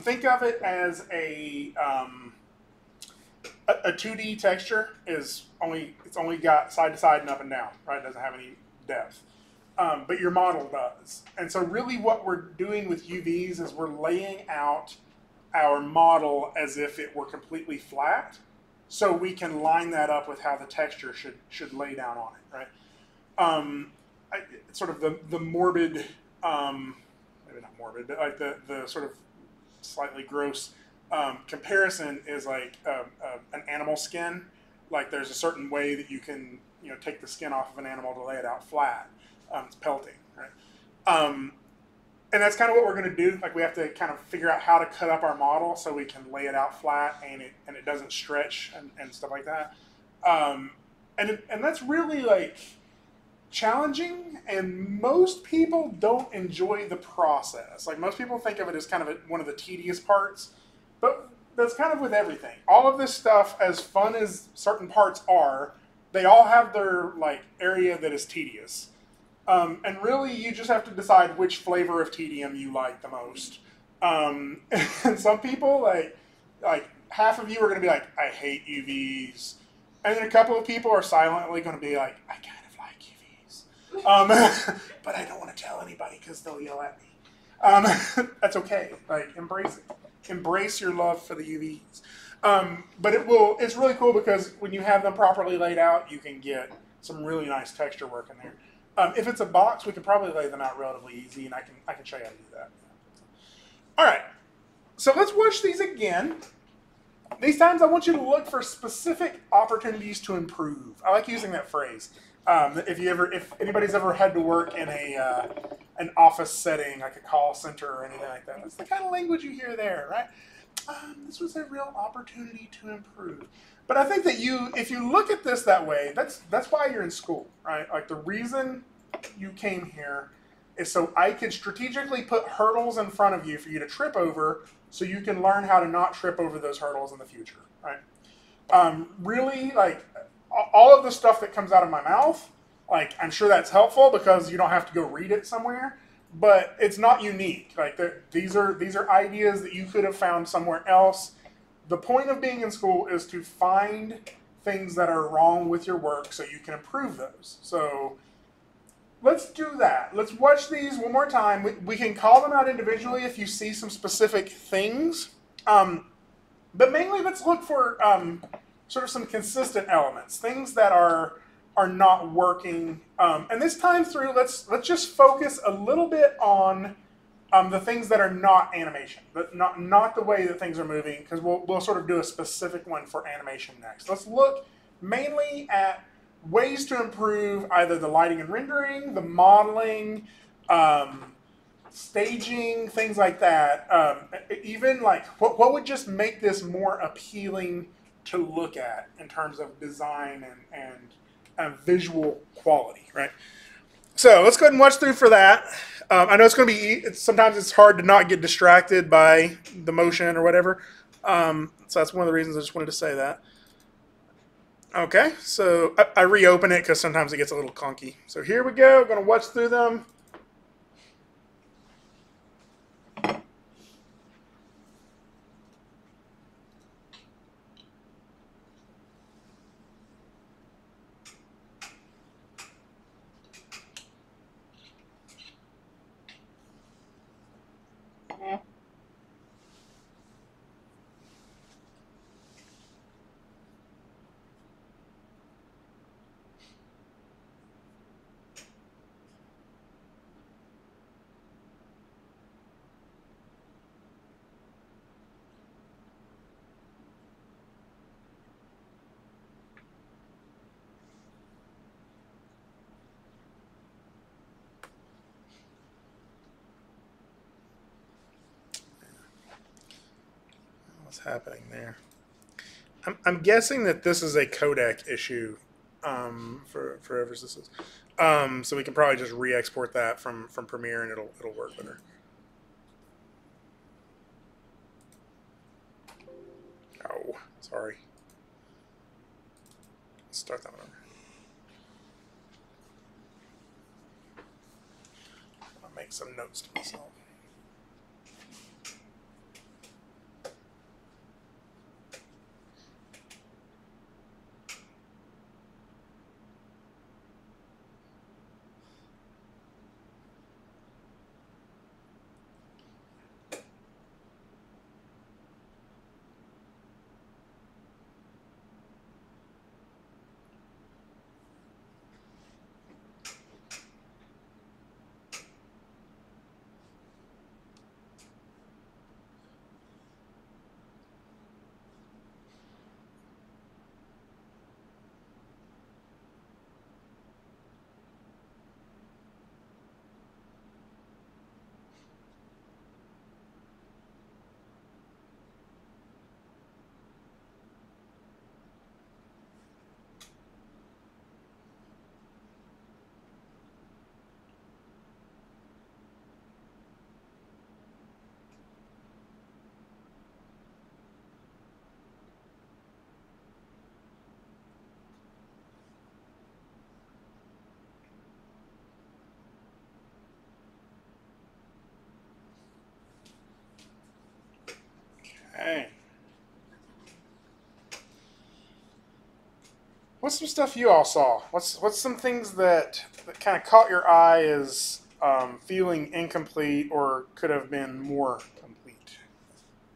think of it as a 2D texture it's only got side to side and up and down, right? It doesn't have any depth. But your model does. And so really what we're doing with UVs is we're laying out our model as if it were completely flat, so we can line that up with how the texture should lay down on it, right? Sort of the morbid, maybe not morbid, but like the sort of slightly gross comparison is like an animal skin. Like there's a certain way that you can take the skin off of an animal to lay it out flat. It's pelting, right? And that's kind of what we're going to do. Like we have to kind of figure out how to cut up our model so we can lay it out flat and it doesn't stretch and stuff like that. And that's really like challenging, and most people don't enjoy the process. Like most people think of it as kind of one of the tedious parts, but that's kind of with everything. All of this stuff, as fun as certain parts are, they all have their like area that is tedious. And really, you just have to decide which flavor of tedium you like the most. And some people, like half of you are going to be like, I hate UVs. And then a couple of people are silently going to be like, I kind of like UVs. But I don't want to tell anybody because they'll yell at me. That's okay. Like, embrace it. Embrace your love for the UVs. But it's really cool because when you have them properly laid out, you can get some really nice texture work in there. If it's a box, we can probably lay them out relatively easy, and I can show you how to do that. All right, so let's watch these again. These times I want you to look for specific opportunities to improve. I like using that phrase. If anybody's ever had to work in an office setting, like a call center or anything like that, that's the kind of language you hear there, right? This was a real opportunity to improve. But I think that if you look at this that way, that's why you're in school, right? Like the reason you came here is so I could strategically put hurdles in front of you for you to trip over, so you can learn how to not trip over those hurdles in the future, right? Really, like all of the stuff that comes out of my mouth, like I'm sure that's helpful because you don't have to go read it somewhere, but it's not unique. Like these are ideas that you could have found somewhere else. The point of being in school is to find things that are wrong with your work so you can improve those. So let's do that. Let's watch these one more time. We can call them out individually if you see some specific things. But mainly let's look for sort of some consistent elements, things that are not working. And this time through, let's just focus a little bit on the things that are not animation, but not the way that things are moving, because we'll sort of do a specific one for animation next. Let's look mainly at ways to improve either the lighting and rendering, the modeling, staging, things like that. Even like what would just make this more appealing to look at in terms of design and visual quality, right? So let's go ahead and watch through for that. I know it's going to be, sometimes it's hard to not get distracted by the motion or whatever. So that's one of the reasons I just wanted to say that. Okay, so I reopen it because sometimes it gets a little clunky. So here we go, going to watch through them. what's happening there. I'm guessing that this is a codec issue for whoever this is. So we can probably just re-export that from Premiere and it'll work better. Oh, sorry. Let's start that one over. I'll make some notes to myself. Okay. What's some stuff you all saw? What's some things that kind of caught your eye as feeling incomplete or could have been more complete?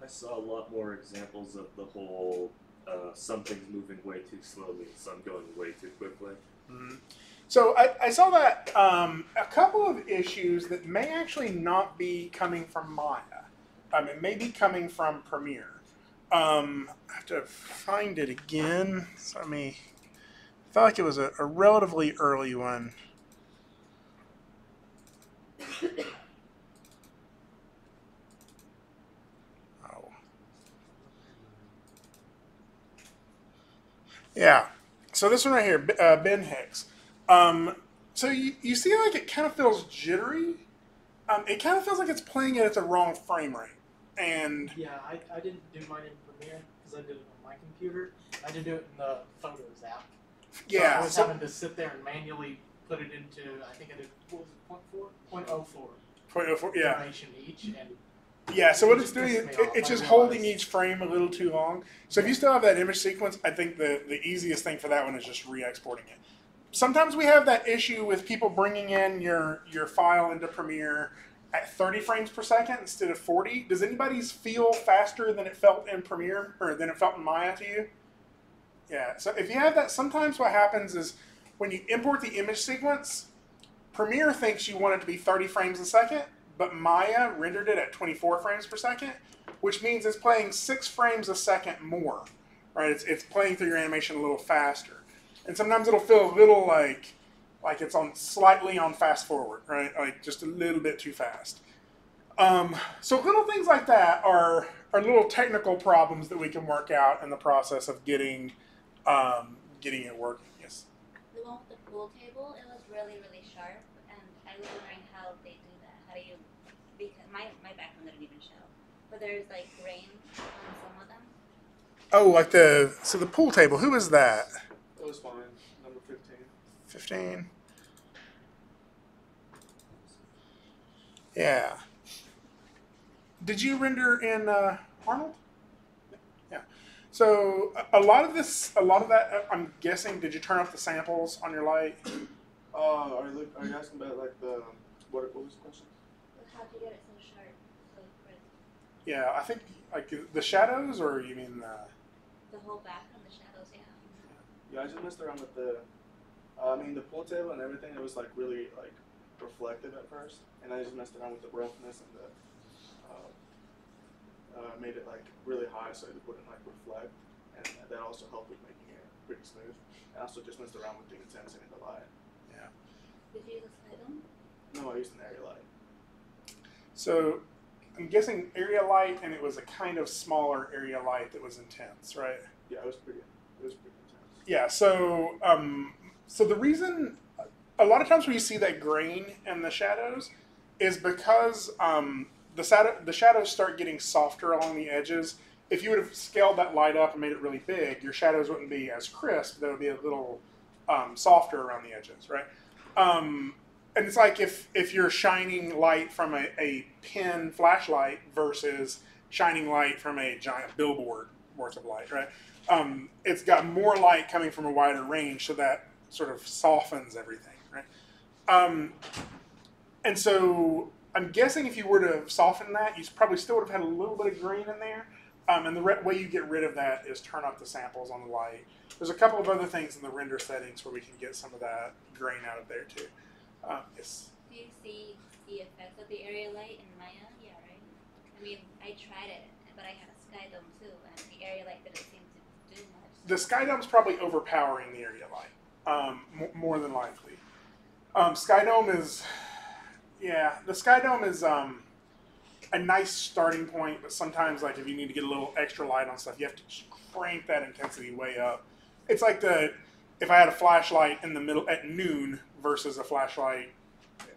I saw a lot more examples of the whole some things moving way too slowly, some going way too quickly. Mm-hmm. So I saw that a couple of issues that may actually not be coming from Maya. It may be coming from Premiere. I have to find it again. So I felt like it was a relatively early one. Oh. Yeah. So this one right here, Ben Hicks. So you see like it kind of feels jittery. It kind of feels like it's playing it at the wrong frame rate. And yeah, I didn't do mine in Premiere because I did it on my computer. I did do it in the Photos app. Yeah, so I was having to sit there and manually put it into, I think I did, what was it, 0.04? 0.04, yeah. Information each. And yeah, so what it's doing, it's just holding each frame a little too long. So if you still have that image sequence, I think the easiest thing for that one is just re-exporting it. Sometimes we have that issue with people bringing in your file into Premiere at 30 frames per second instead of 40. Does anybody's feel faster than it felt in Premiere or than it felt in Maya to you? Yeah, so if you have that, sometimes what happens is when you import the image sequence, Premiere thinks you want it to be 30 frames a second, but Maya rendered it at 24 frames per second, which means it's playing 6 frames a second more, right? It's playing through your animation a little faster. And sometimes it'll feel a little like it's slightly on fast forward, right? Like just a little bit too fast. So little things like that are little technical problems that we can work out in the process of getting it working. Yes. The one with the pool table, it was really, really sharp, and I was wondering how they do that. How do you? Because my background didn't even show, but there's like grain on some of them. Oh, like the pool table. Who is that? That was fine. Number 15. 15. Yeah. Did you render in Arnold? Yeah. So a lot of that, I'm guessing. Did you turn up the samples on your light? Are you asking about like the what was the question? How do you get it so sharp, so crisp? Yeah, I think like the shadows, or you mean the whole background, the shadows, yeah. Yeah, I just messed around with the pool table and everything. It was like really like reflective at first, and I just messed around with the roughness and the made it like really high so it wouldn't like reflect, and that also helped with making it pretty smooth. I also just messed around with the intensity of the light. Did you use a slide on? No, I used an area light. So I'm guessing area light, and it was a kind of smaller area light that was intense, right? Yeah, it was pretty intense. Yeah. So so the reason a lot of times when you see that grain in the shadows is because the shadows start getting softer along the edges. If you would have scaled that light up and made it really big, your shadows wouldn't be as crisp. They would be a little softer around the edges, right? And it's like if you're shining light from a pin flashlight versus shining light from a giant billboard worth of light, right? It's got more light coming from a wider range, so that sort of softens everything, right? And so I'm guessing if you were to have softened that, you probably still would have had a little bit of green in there. And the way you get rid of that is turn up the samples on the light. There's a couple of other things in the render settings where we can get some of that grain out of there too. Yes. Do you see the effects of the area light in Maya? Yeah, right? I mean, I tried it, but I had a sky dome too, and the area light didn't seem to do much. The sky dome's probably overpowering the area light, more than likely. Sky dome is, yeah, the sky dome is a nice starting point, but sometimes, like, if you need to get a little extra light on stuff, you have to crank that intensity way up. It's like if I had a flashlight in the middle at noon versus a flashlight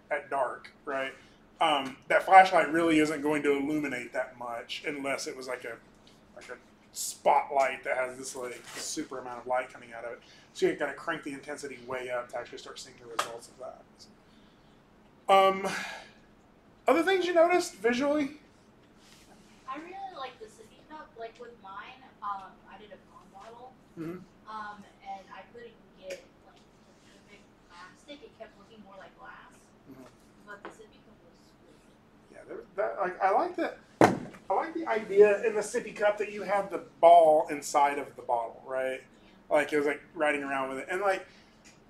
at dark, right? That flashlight really isn't going to illuminate that much unless it was like a spotlight that has this like super amount of light coming out of it. So you've got to crank the intensity way up to actually start seeing the results of that. Other things you noticed visually? I really like the sippy cup. Like with mine, I did a pond bottle, Mm-hmm. and I couldn't get like the perfect plastic. It kept looking more like glass, but the sippy cup was good. Yeah, I like that. I like the idea in the sippy cup that you have the ball inside of the bottle, right? Like it was like riding around with it, and like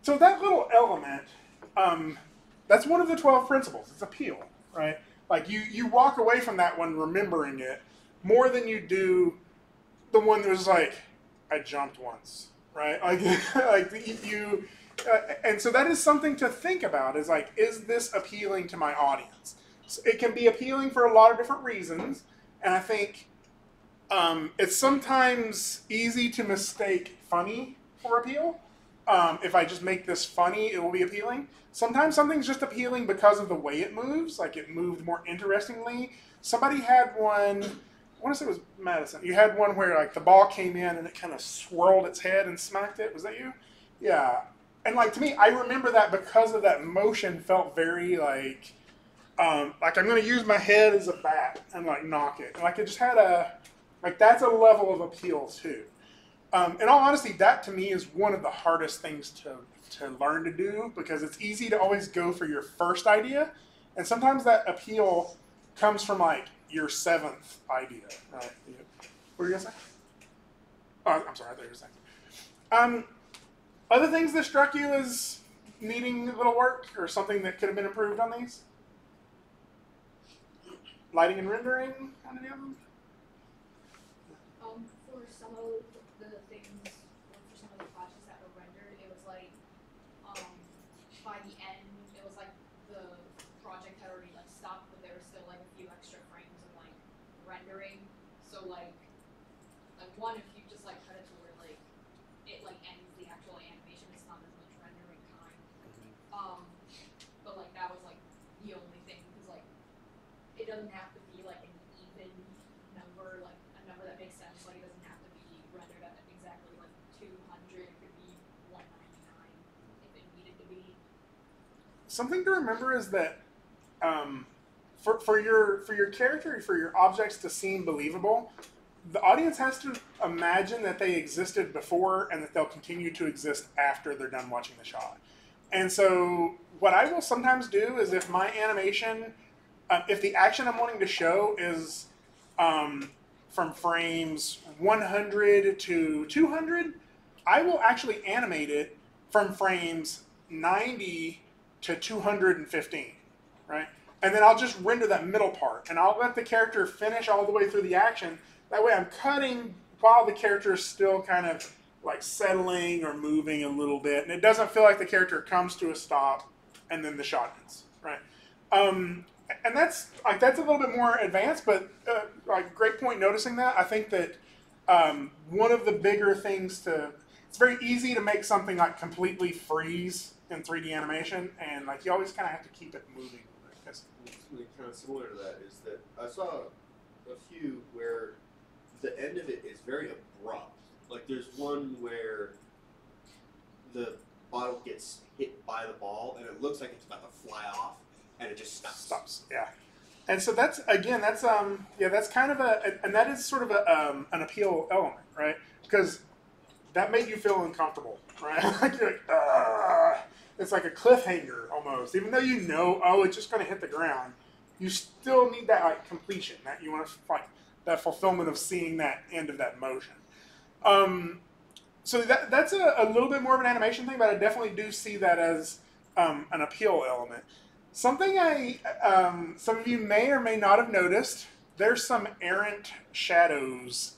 so that little element. That's one of the 12 principles. It's appeal, right? Like you walk away from that one remembering it more than you do the one that was like, I jumped once, right? Like you, and so that is something to think about. Is like, is this appealing to my audience? So it can be appealing for a lot of different reasons, and I think it's sometimes easy to mistake funny for appeal. If I just make this funny, it will be appealing. Sometimes something's just appealing because of the way it moves, like it moved more interestingly. Somebody had one, I want to say it was Madison. You had one where like the ball came in and it kind of swirled its head and smacked it. Was that you? Yeah. And like to me, I remember that because of that motion felt very like I'm going to use my head as a bat and like knock it. And like it just had that's a level of appeal too. In all honesty, that to me is one of the hardest things to learn to do because it's easy to always go for your first idea, and sometimes that appeal comes from like your 7th idea. Right? What were you gonna say? Oh, I'm sorry, I thought you were saying. Other things that struck you as needing a little work or something that could have been improved on these? Lighting and rendering on any of them? For some of the things, for some of the projects that were rendered, it was like, by the end, it was like the project had already like stopped, but there was still like a few extra frames of like rendering. So like one, if you just like cut it to where like it like ends the actual animation, it's not as much rendering time. But like that was like the only thing because like it doesn't have to be like an even number, like a number that makes sense. Like it doesn't have to be rendered at exactly like 200. It could be 199 if it needed to be. Something to remember is that for your character, for your objects to seem believable, the audience has to imagine that they existed before and that they'll continue to exist after they're done watching the shot. And so what I will sometimes do is if my animation, if the action I'm wanting to show is from frames 100 to 200, I will actually animate it from frames 90 to 215, right? And then I'll just render that middle part, and I'll let the character finish all the way through the action. That way I'm cutting while the character is still kind of like settling or moving a little bit, and it doesn't feel like the character comes to a stop and then the shot ends, right? and that's a little bit more advanced, but great point noticing that. I think that one of the bigger things it's very easy to make something like completely freeze in 3D animation, and like you always kind of have to keep it moving. Something kind of similar to that is that I saw a few where the end of it is very abrupt. Like there's one where the bottle gets hit by the ball and it looks like it's about to fly off, and it just stops. Yeah. And so that's kind of and that is sort of an appeal element, right? Because that made you feel uncomfortable, right? Like you're like, it's like a cliffhanger almost. Even though you know, it's just going to hit the ground, you still need that like completion. That you want to like that fulfillment of seeing that end of that motion. So that's a little bit more of an animation thing, but I definitely do see that as an appeal element. Something some of you may or may not have noticed, there's some errant shadows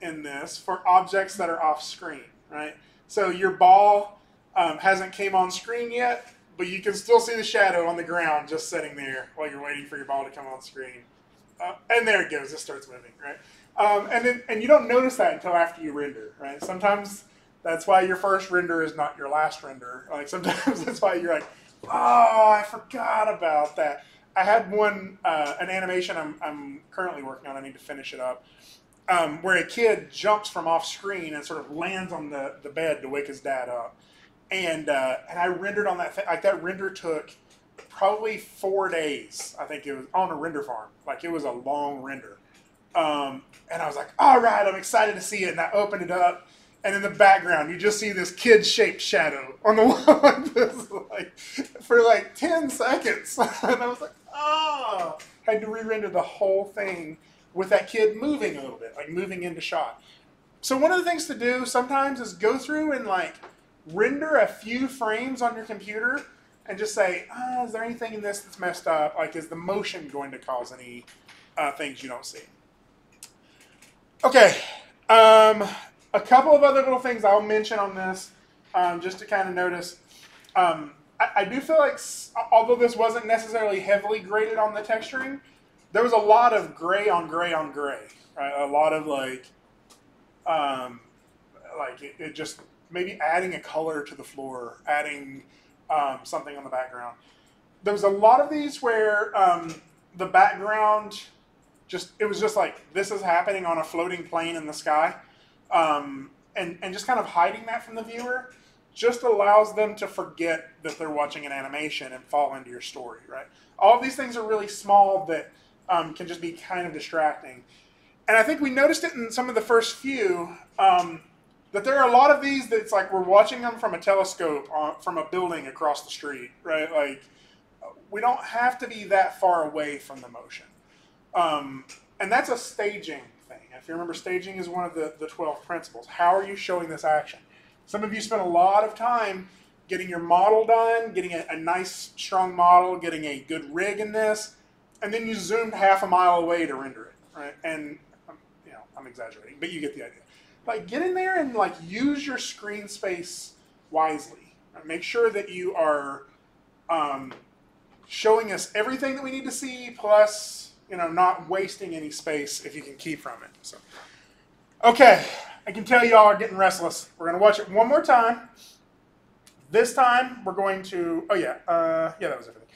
in this for objects that are off screen, right? So your ball hasn't came on screen yet, but you can still see the shadow on the ground just sitting there while you're waiting for your ball to come on screen. And there it goes, it starts moving, right? And you don't notice that until after you render, right? Sometimes that's why your first render is not your last render. Like sometimes that's why you're like, oh, I forgot about that. I had an animation I'm currently working on. I need to finish it up. Where a kid jumps from off screen and sort of lands on the bed to wake his dad up. And I rendered on that. Like that render took probably 4 days. I think it was on a render farm. Like it was a long render. And I was like, all right, I'm excited to see it. And I opened it up. And in the background, you just see this kid-shaped shadow on the wall like this, like, for like 10 seconds. And I was like, oh. I had to re-render the whole thing with that kid moving a little bit, like moving into shot. So one of the things to do sometimes is go through and like render a few frames on your computer and just say, is there anything in this that's messed up? Like, is the motion going to cause any things you don't see? Okay. A couple of other little things I'll mention on this, just to kind of notice. I do feel like, although this wasn't necessarily heavily graded on the texturing, there was a lot of gray on gray on gray, right? A lot of it just maybe adding a color to the floor, adding something on the background. There was a lot of these where the background it was just like, this is happening on a floating plane in the sky. And just kind of hiding that from the viewer just allows them to forget that they're watching an animation and fall into your story, right? All of these things are really small that can just be kind of distracting. And I think we noticed it in some of the first few, that there are a lot of these that it's like we're watching them from a telescope from a building across the street, right? Like, we don't have to be that far away from the motion. And that's a staging thing. If you remember, staging is one of the 12 principles. How are you showing this action? Some of you spent a lot of time getting your model done, getting a nice, strong model, getting a good rig in this, and then you zoomed half a mile away to render it, right? And, I'm exaggerating, but you get the idea. Like, get in there and, like, use your screen space wisely. Right? Make sure that you are showing us everything that we need to see, plus not wasting any space if you can keep from it. So, okay, I can tell y'all are getting restless. We're going to watch it one more time. This time we're going to, that was everything.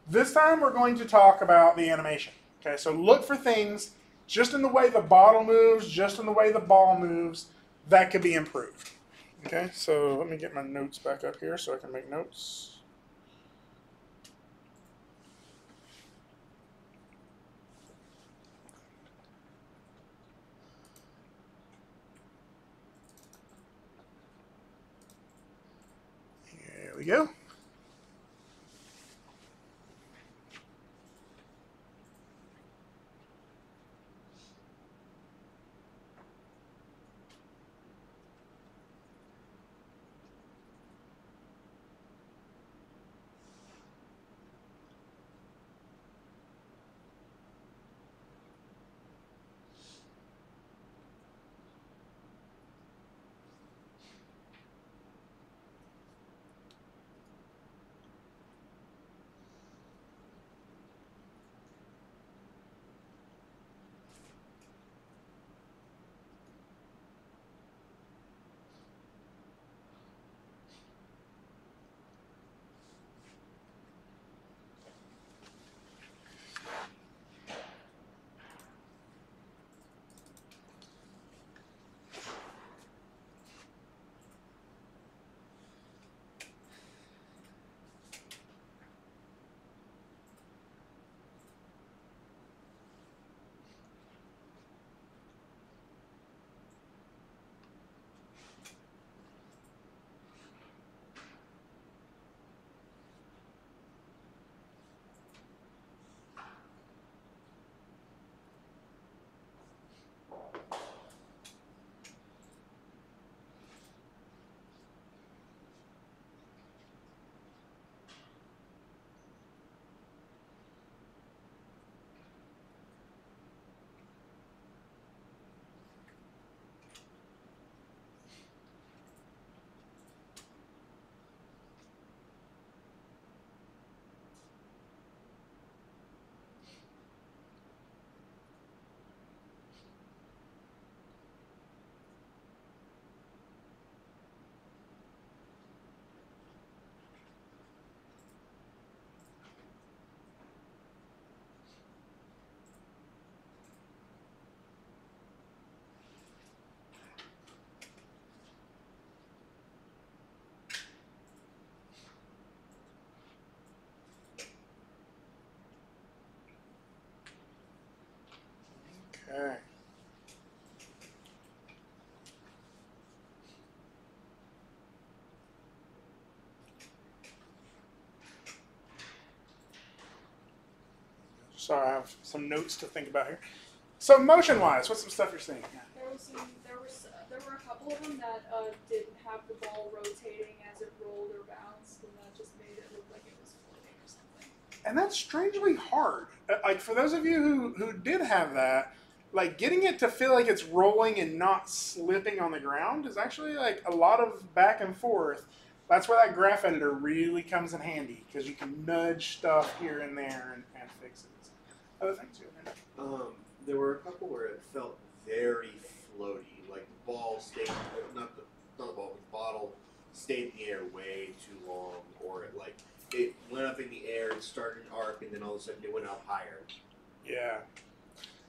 This time we're going to talk about the animation. Okay, so look for things just in the way the bottle moves, just in the way the ball moves, that could be improved. Okay, so let me get my notes back up here so I can make notes. There we go. So I have some notes to think about here. So motion-wise, what's some stuff you're seeing? There were a couple of them that didn't have the ball rotating as it rolled or bounced, and that just made it look like it was floating or something. And that's strangely hard. Like for those of you who did have that, like getting it to feel like it's rolling and not slipping on the ground is actually like a lot of back and forth. That's where that graph editor really comes in handy because you can nudge stuff here and there and fix it. Other things you have. There were a couple where it felt very floaty, like the ball stayed, not the ball, but the bottle stayed in the air way too long, or it went up in the air and started an arc, and then all of a sudden it went up higher. Yeah.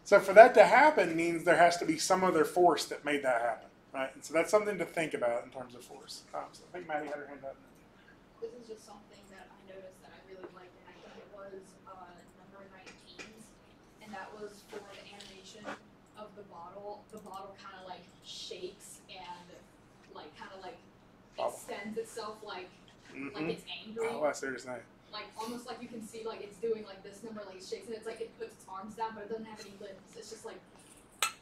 So for that to happen means there has to be some other force that made that happen, right? And so that's something to think about in terms of force. So I think Maddie had her hand up. This is just something that I noticed that I really liked, and I think it was number 19, and that was for the animation of the bottle. The bottle kind of like shakes and like kind of like extends itself like it's angry. Oh, that's serious night. Like almost like you can see like it's doing like this number, like it shakes, and it's like it puts its arms down, but it doesn't have any limbs. It's just like,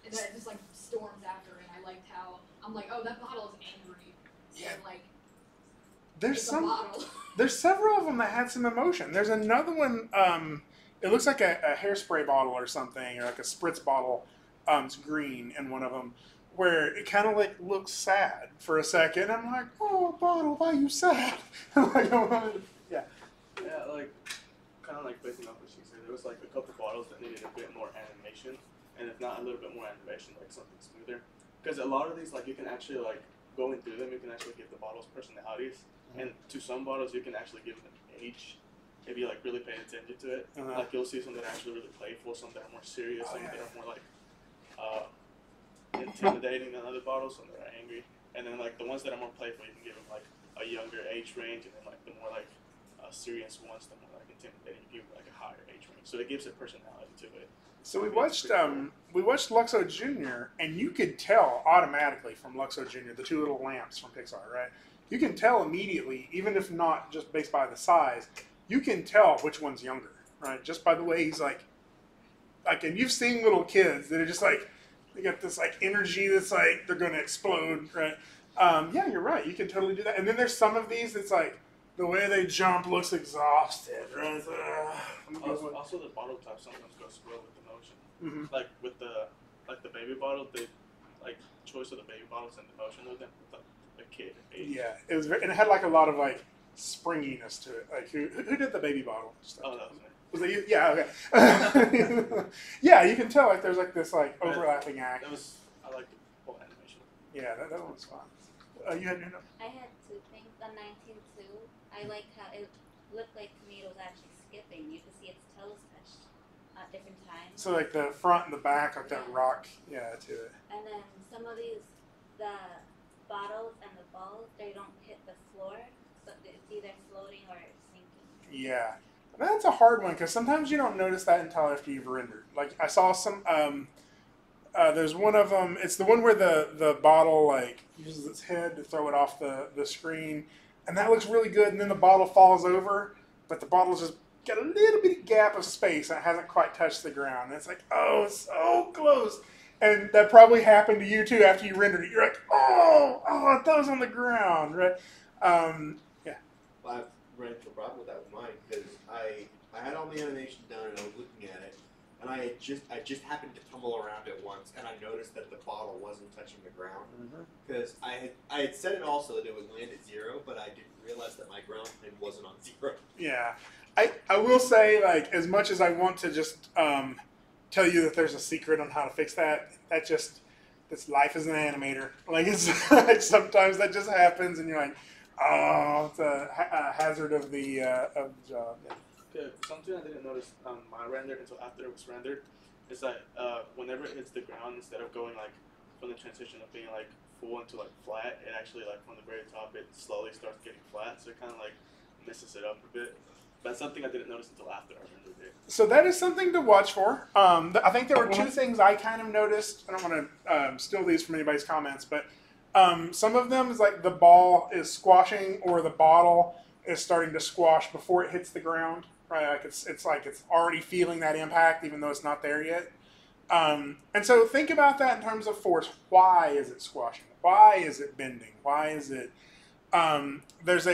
and then it just like storms after. And I liked how I'm like, oh, that bottle is angry. Yeah. And like, There's it's some. a bottle. There's several of them that had some emotion. There's another one. It looks like a hairspray bottle or something, or like a spritz bottle. It's green in one of them, where it kind of like looks sad for a second. I'm like, oh, bottle, why are you sad? Like, yeah. Yeah, like, kind of like basing off what she said, there was like a couple bottles that needed a bit more animation, and if not a little bit more animation, like something smoother. Because a lot of these, like, you can actually, like, going through them, you can actually give the bottles personalities, and to some bottles, you can actually give them age, if you, like, really pay attention to it. Like, you'll see some that are actually really playful, some that are more serious, some that are more, like, intimidating than other bottles, some that are angry. And then, like, the ones that are more playful, you can give them, like, a younger age range, and then, like, the more, like, serious ones, the more like intimidating, you give like a higher age range. So it gives a personality to it. So we watched Luxo Jr. and you could tell automatically from Luxo Jr. the two little lamps from Pixar, right? You can tell immediately, even if not just based by the size, you can tell which one's younger, right? Just by the way he's like, and you've seen little kids that are just like, they got this like energy that's like they're going to explode, right? Yeah, you're right. You can totally do that. And then there's some of these that's like, the way they jump looks exhausted, right? Also, the bottle type sometimes goes well with the motion. Like with the baby bottle, the like choice of the baby bottles and the motion of them, with the kid age. Yeah, it was, and it had like a lot of like springiness to it. Like who did the baby bottle stuff? Oh, that was me. Was it you? Yeah, okay. Yeah, you can tell like there's like this like overlapping act. I like the whole animation. Yeah, that one was fun. You had your note? I had two things. The 19 too. I liked how it looked like to me it was actually skipping. You could see its toes touched at different times. So like the front and the back, like that rock, to it. And then some of these, the bottles and the balls, they don't hit the floor, so it's either floating or sinking. Yeah, that's a hard one because sometimes you don't notice that until after you've rendered. Like I saw some. There's one of them. It's the one where the bottle like uses its head to throw it off the screen. And that looks really good, and then the bottle falls over, but the bottle's just got a little bitty gap of space and it hasn't quite touched the ground. And it's like, oh, so close. And that probably happened to you too after you rendered it. You're like, oh, that was on the ground, right? Yeah. Well, I've run into a problem with that with mine because I had all the animation done and I was looking at it, and I just happened to tumble around it once, and I noticed that the bottle wasn't touching the ground because I had set it all so that it would land at 0, but I didn't realize that my ground plane wasn't on 0. Yeah, I will say, like, as much as I want to just tell you that there's a secret on how to fix that, this life as an animator. Like, it's like sometimes that just happens, and you're like, oh, it's a hazard of the job. Yeah. Okay, something I didn't notice on my render until after it was rendered is that whenever it hits the ground, instead of going like from the transition of being like full into like flat, it actually like from the very top it slowly starts getting flat, so it kind of like messes it up a bit. That's something I didn't notice until after I rendered it. So that is something to watch for. I think there were two things I kind of noticed. I don't want to steal these from anybody's comments, but some of them is like the ball is squashing or the bottle is starting to squash before it hits the ground. right? Like it's like it's already feeling that impact even though it's not there yet. And so think about that in terms of force. Why is it squashing? Why is it bending? Why is it? There's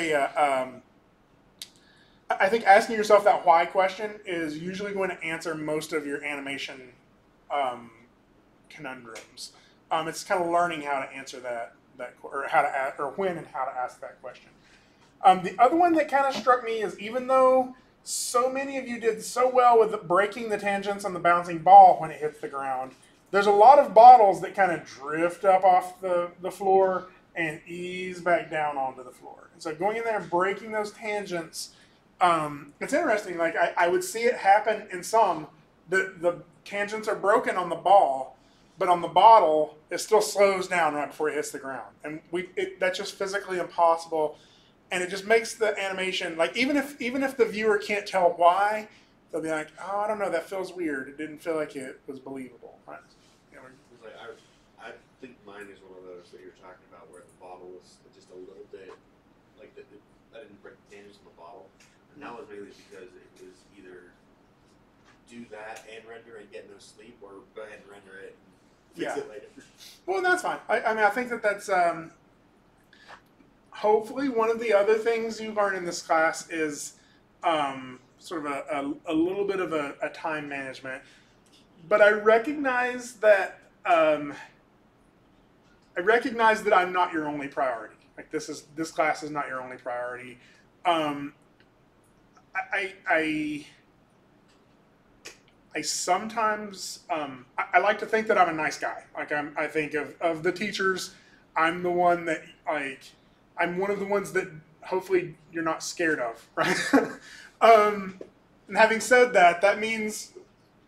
I think asking yourself that why question is usually going to answer most of your animation conundrums. It's kind of learning how to answer that or how to or when and how to ask that question. The other one that kind of struck me is even though so many of you did so well with breaking the tangents on the bouncing ball when it hits the ground, there's a lot of bottles that kind of drift up off the floor and ease back down onto the floor. And so going in there and breaking those tangents, it's interesting. Like I would see it happen in some. The tangents are broken on the ball, but on the bottle, it still slows down right before it hits the ground. And that's just physically impossible. And it just makes the animation, like even if the viewer can't tell why, they'll be like, oh, I don't know, that feels weird. It didn't feel like it was believable. Right? Like I think mine is one of those that you're talking about where the bottle was just a little bit, like I didn't break the tangents in the bottle. And that was mainly because it was either do that and render and get no sleep, or go ahead and render it and fix it later. Well, that's fine. I mean, I think that's hopefully one of the other things you learn in this class is sort of a little bit of a time management. But I recognize that I'm not your only priority. Like this class is not your only priority. I sometimes I like to think that I'm a nice guy. Like I think of the teachers, I'm the one that I'm one of the ones that hopefully you're not scared of, right? And having said that, that means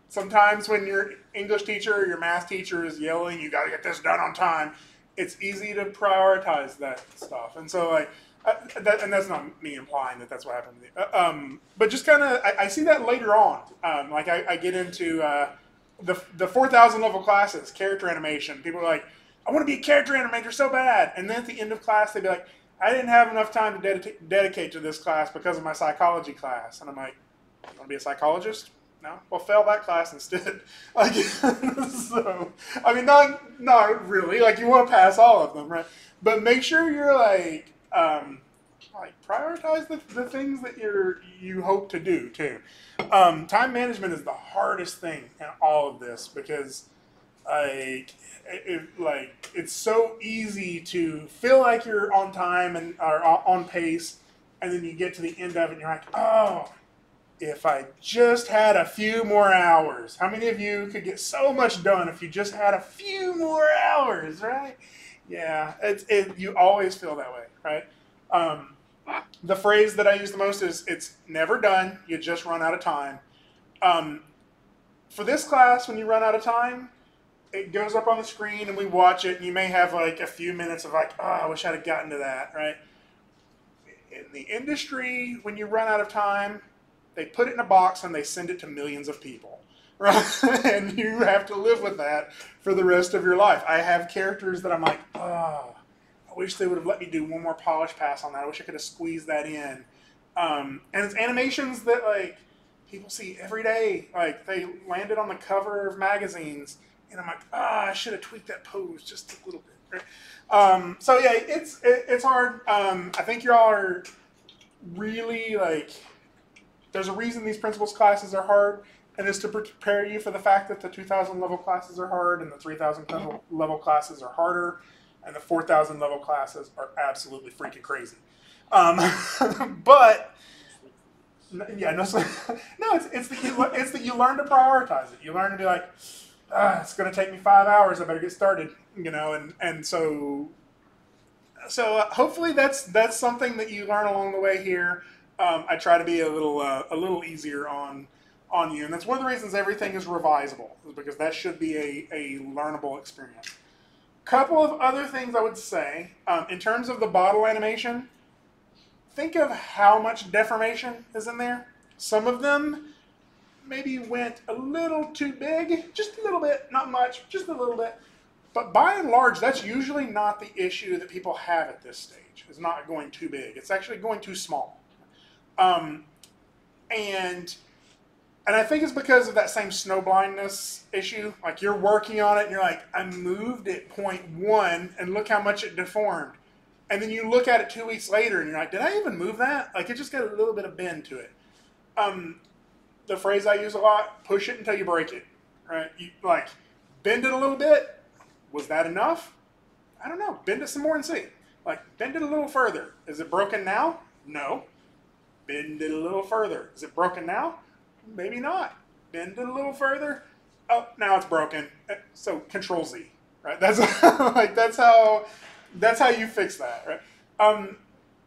sometimes when your English teacher or your math teacher is yelling, you got to get this done on time, it's easy to prioritize that stuff. And so and that's not me implying that that's what happened to me. But just kind of, I see that later on. I get into the 4,000 level classes, character animation. People are like, I want to be a character animator so bad. And then at the end of class, they'd be like, I didn't have enough time to dedicate to this class because of my psychology class. And I'm like, you want to be a psychologist? No? Well, fail that class instead. So, I mean, not really. Like, you want to pass all of them, right? But make sure you're prioritize the things that you hope to do too. Time management is the hardest thing in all of this because it's so easy to feel like you're on time and are on pace, and then you get to the end of it and you're like, oh, if I just had a few more hours. How many of you could get so much done if you just had a few more hours, right? Yeah, you always feel that way, right? The phrase that I use the most is, it's never done, you just run out of time. For this class, when you run out of time, it goes up on the screen and we watch it, and you may have like a few minutes of like, oh, I wish I'd have gotten to that, right? In the industry, when you run out of time, they put it in a box and they send it to millions of people, right? And you have to live with that for the rest of your life. I have characters that I'm like, oh, I wish they would have let me do one more polish pass on that. I wish I could have squeezed that in. And it's animations that like people see every day. Like they landed on the cover of magazines, and I'm like, I should have tweaked that pose just a little bit. Right? So yeah, it's hard. I think y'all are really like. There's a reason these principles classes are hard, and it's to prepare you for the fact that the 2,000 level classes are hard, and the 3,000 level classes are harder, and the 4,000 level classes are absolutely freaking crazy. But yeah, no, it's that you learn to prioritize it. You learn to be like, it's going to take me 5 hours. I better get started, and so hopefully that's something that you learn along the way here. I try to be a little easier on you, and that's one of the reasons everything is revisable, is because that should be a learnable experience. Couple of other things I would say in terms of the bottle animation. Think of how much deformation is in there. Some of them maybe went a little too big, just a little bit, not much, just a little bit. But by and large, that's usually not the issue that people have at this stage. It's not going too big. It's actually going too small. And I think it's because of that same snow blindness issue. Like you're working on it and you're like, I moved it 0.1 and look how much it deformed. And then you look at it 2 weeks later and you're like, did I even move that? Like it just got a little bit of bend to it. The phrase I use a lot, push it until you break it. Right? You like bend it a little bit. Was that enough? I don't know. Bend it some more and see. Like bend it a little further. Is it broken now? No. Bend it a little further. Is it broken now? Maybe not. Bend it a little further. Oh, now it's broken. So Control Z, right? That's like that's how you fix that, right?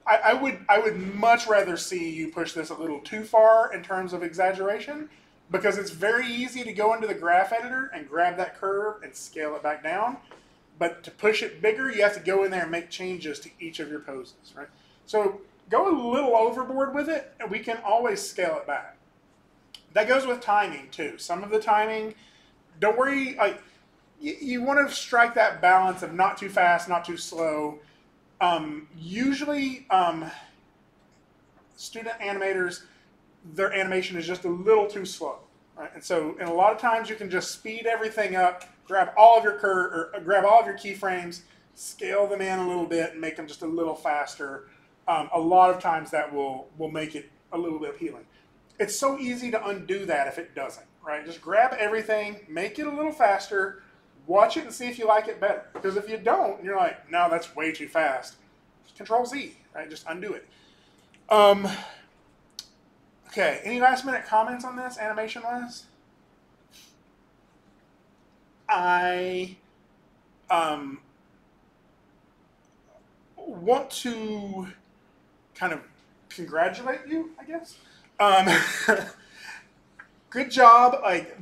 I would much rather see you push this a little too far in terms of exaggeration, because it's very easy to go into the graph editor and grab that curve and scale it back down. But to push it bigger, you have to go in there and make changes to each of your poses, right? So go a little overboard with it, and we can always scale it back. That goes with timing too. Some of the timing, don't worry, like you want to strike that balance of not too fast, not too slow. Usually, student animators, their animation is just a little too slow, right? And so, a lot of times, you can just speed everything up, grab all of your grab all of your keyframes, scale them in a little bit, and make them just a little faster. A lot of times, that will make it a little bit appealing. It's so easy to undo that if it doesn't, right? Just grab everything, make it a little faster, watch it and see if you like it better. Because if you don't, you're like, no, that's way too fast. Control Z, right? Just undo it. Okay, any last minute comments on this, animation-wise? I want to kind of congratulate you, I guess. Good job. Like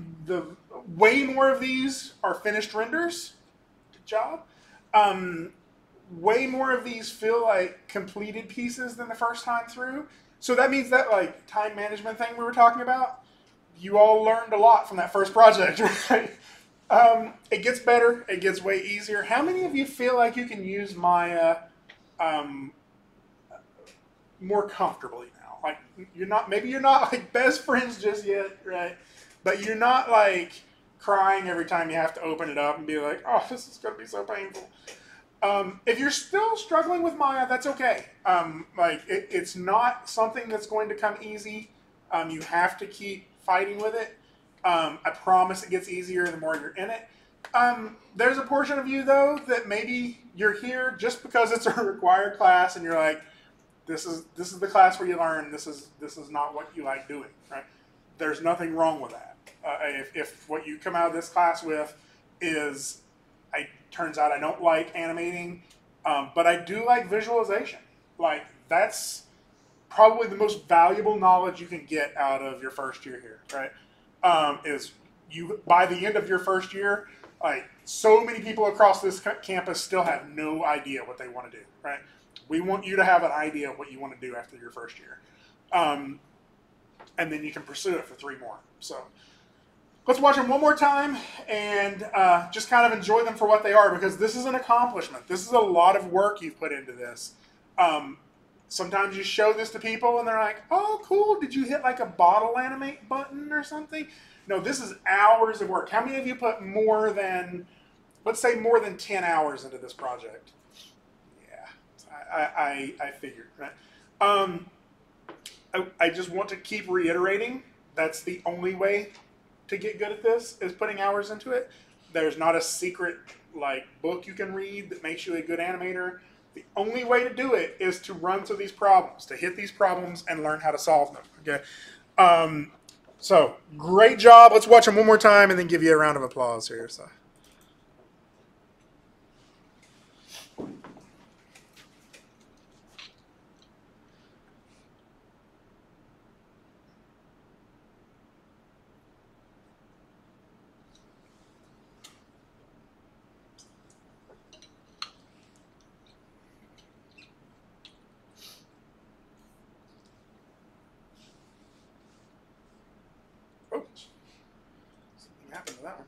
way more of these are finished renders. Good job. Way more of these feel like completed pieces than the first time through. So that means that like time management thing we were talking about, you all learned a lot from that first project, right? It gets better. It gets way easier. How many of you feel like you can use Maya more comfortably now? Like maybe you're not like best friends just yet, right? But you're not like crying every time you have to open it up and be like, oh, this is going to be so painful. If you're still struggling with Maya, that's okay. It's not something that's going to come easy. You have to keep fighting with it. I promise it gets easier the more you're in it. There's a portion of you, though, that maybe you're here just because it's a required class and you're like, this is the class where you learn. This is not what you like doing, right? There's nothing wrong with that. If what you come out of this class with is, turns out I don't like animating, but I do like visualization. Like that's probably the most valuable knowledge you can get out of your first year here, right? Is you by the end of your first year, like so many people across this campus still have no idea what they want to do, right? We want you to have an idea of what you want to do after your first year. And then you can pursue it for 3 more. So let's watch them one more time and just kind of enjoy them for what they are, because this is an accomplishment. This is a lot of work you've put into this. Sometimes you show this to people and they're like, oh, cool. Did you hit like a bottle animate button or something? No, this is hours of work. How many of you put more than, let's say more than 10 hours into this project? I figured, right? I just want to keep reiterating, that's the only way to get good at this, is putting hours into it. There's not a secret like book you can read that makes you a good animator. The only way to do it is to run through these problems, to hit these problems and learn how to solve them, okay? So, great job. Let's watch them one more time and then give you a round of applause here. So. Oops. Something happened to that one.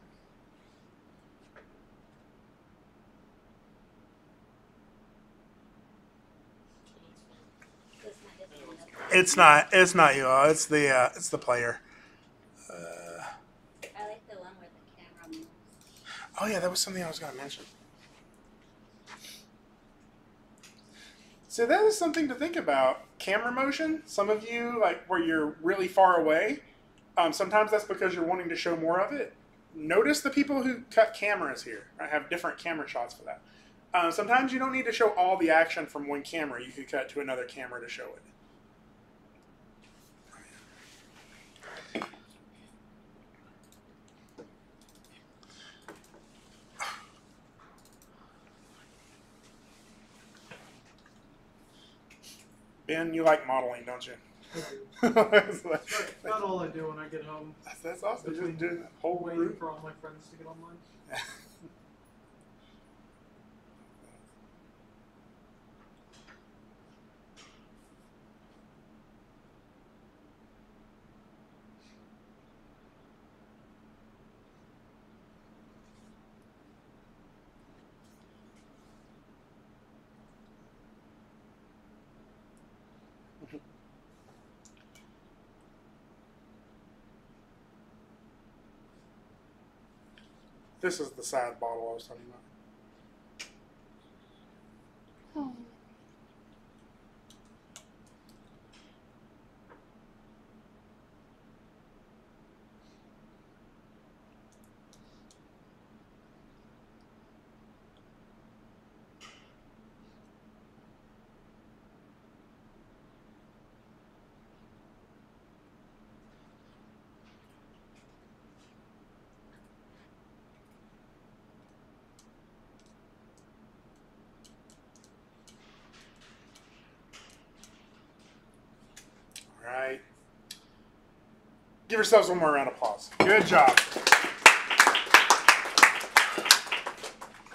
It's not you all. It's the player. I like the one where the camera moves. Oh yeah, that was something I was going to mention. So that is something to think about. Camera motion. Some of you, like where you're really far away, sometimes that's because you're wanting to show more of it. Notice the people who cut cameras here. I have different camera shots for that. Sometimes you don't need to show all the action from one camera. You could cut to another camera to show it. Ben, you like modeling, don't you? That's not all I do when I get home. That's awesome. Between Just doing the whole waiting group. for all my friends to get online. This is the sad bottle I was talking about. All right. Give yourselves one more round of applause. Good job.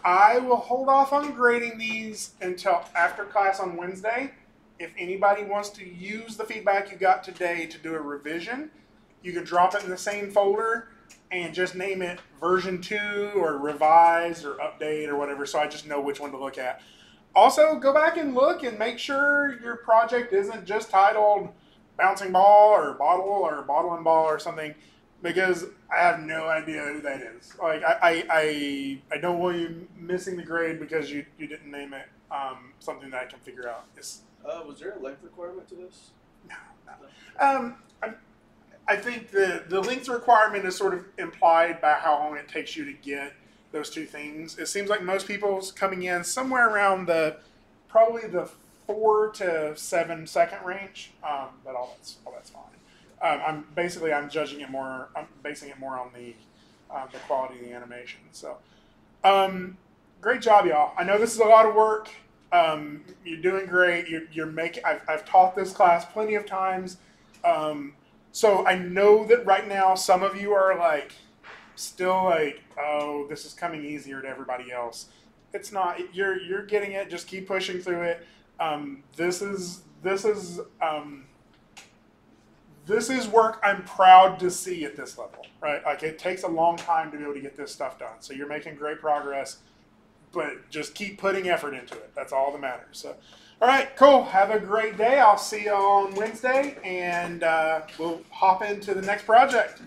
I will hold off on grading these until after class on Wednesday. If anybody wants to use the feedback you got today to do a revision, you can drop it in the same folder and just name it version 2 or revised or update or whatever, so I just know which one to look at. Also, go back and look and make sure your project isn't just titled bouncing ball or bottle and ball or something, because I have no idea who that is. Like I don't want you missing the grade because you didn't name it something that I can figure out. Was there a length requirement to this? No. I think the length requirement is sort of implied by how long it takes you to get those two things. It seems like most people's coming in somewhere around probably the 4 to 7 second range, but all that's fine. I'm basing it more on the quality of the animation. So, great job, y'all. I know this is a lot of work. You're doing great. You're making. I've taught this class plenty of times, so I know that right now some of you are still oh, this is coming easier to everybody else. It's not. You're getting it. Just keep pushing through it. This is work I'm proud to see at this level, right? Like it takes a long time to be able to get this stuff done. So you're making great progress, but just keep putting effort into it. That's all that matters. So, all right, cool. Have a great day. I'll see you all on Wednesday, and we'll hop into the next project.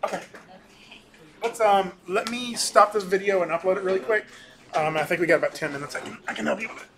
Okay. Let's let me stop this video and upload it really quick. I think we got about 10 minutes. I can help you with it.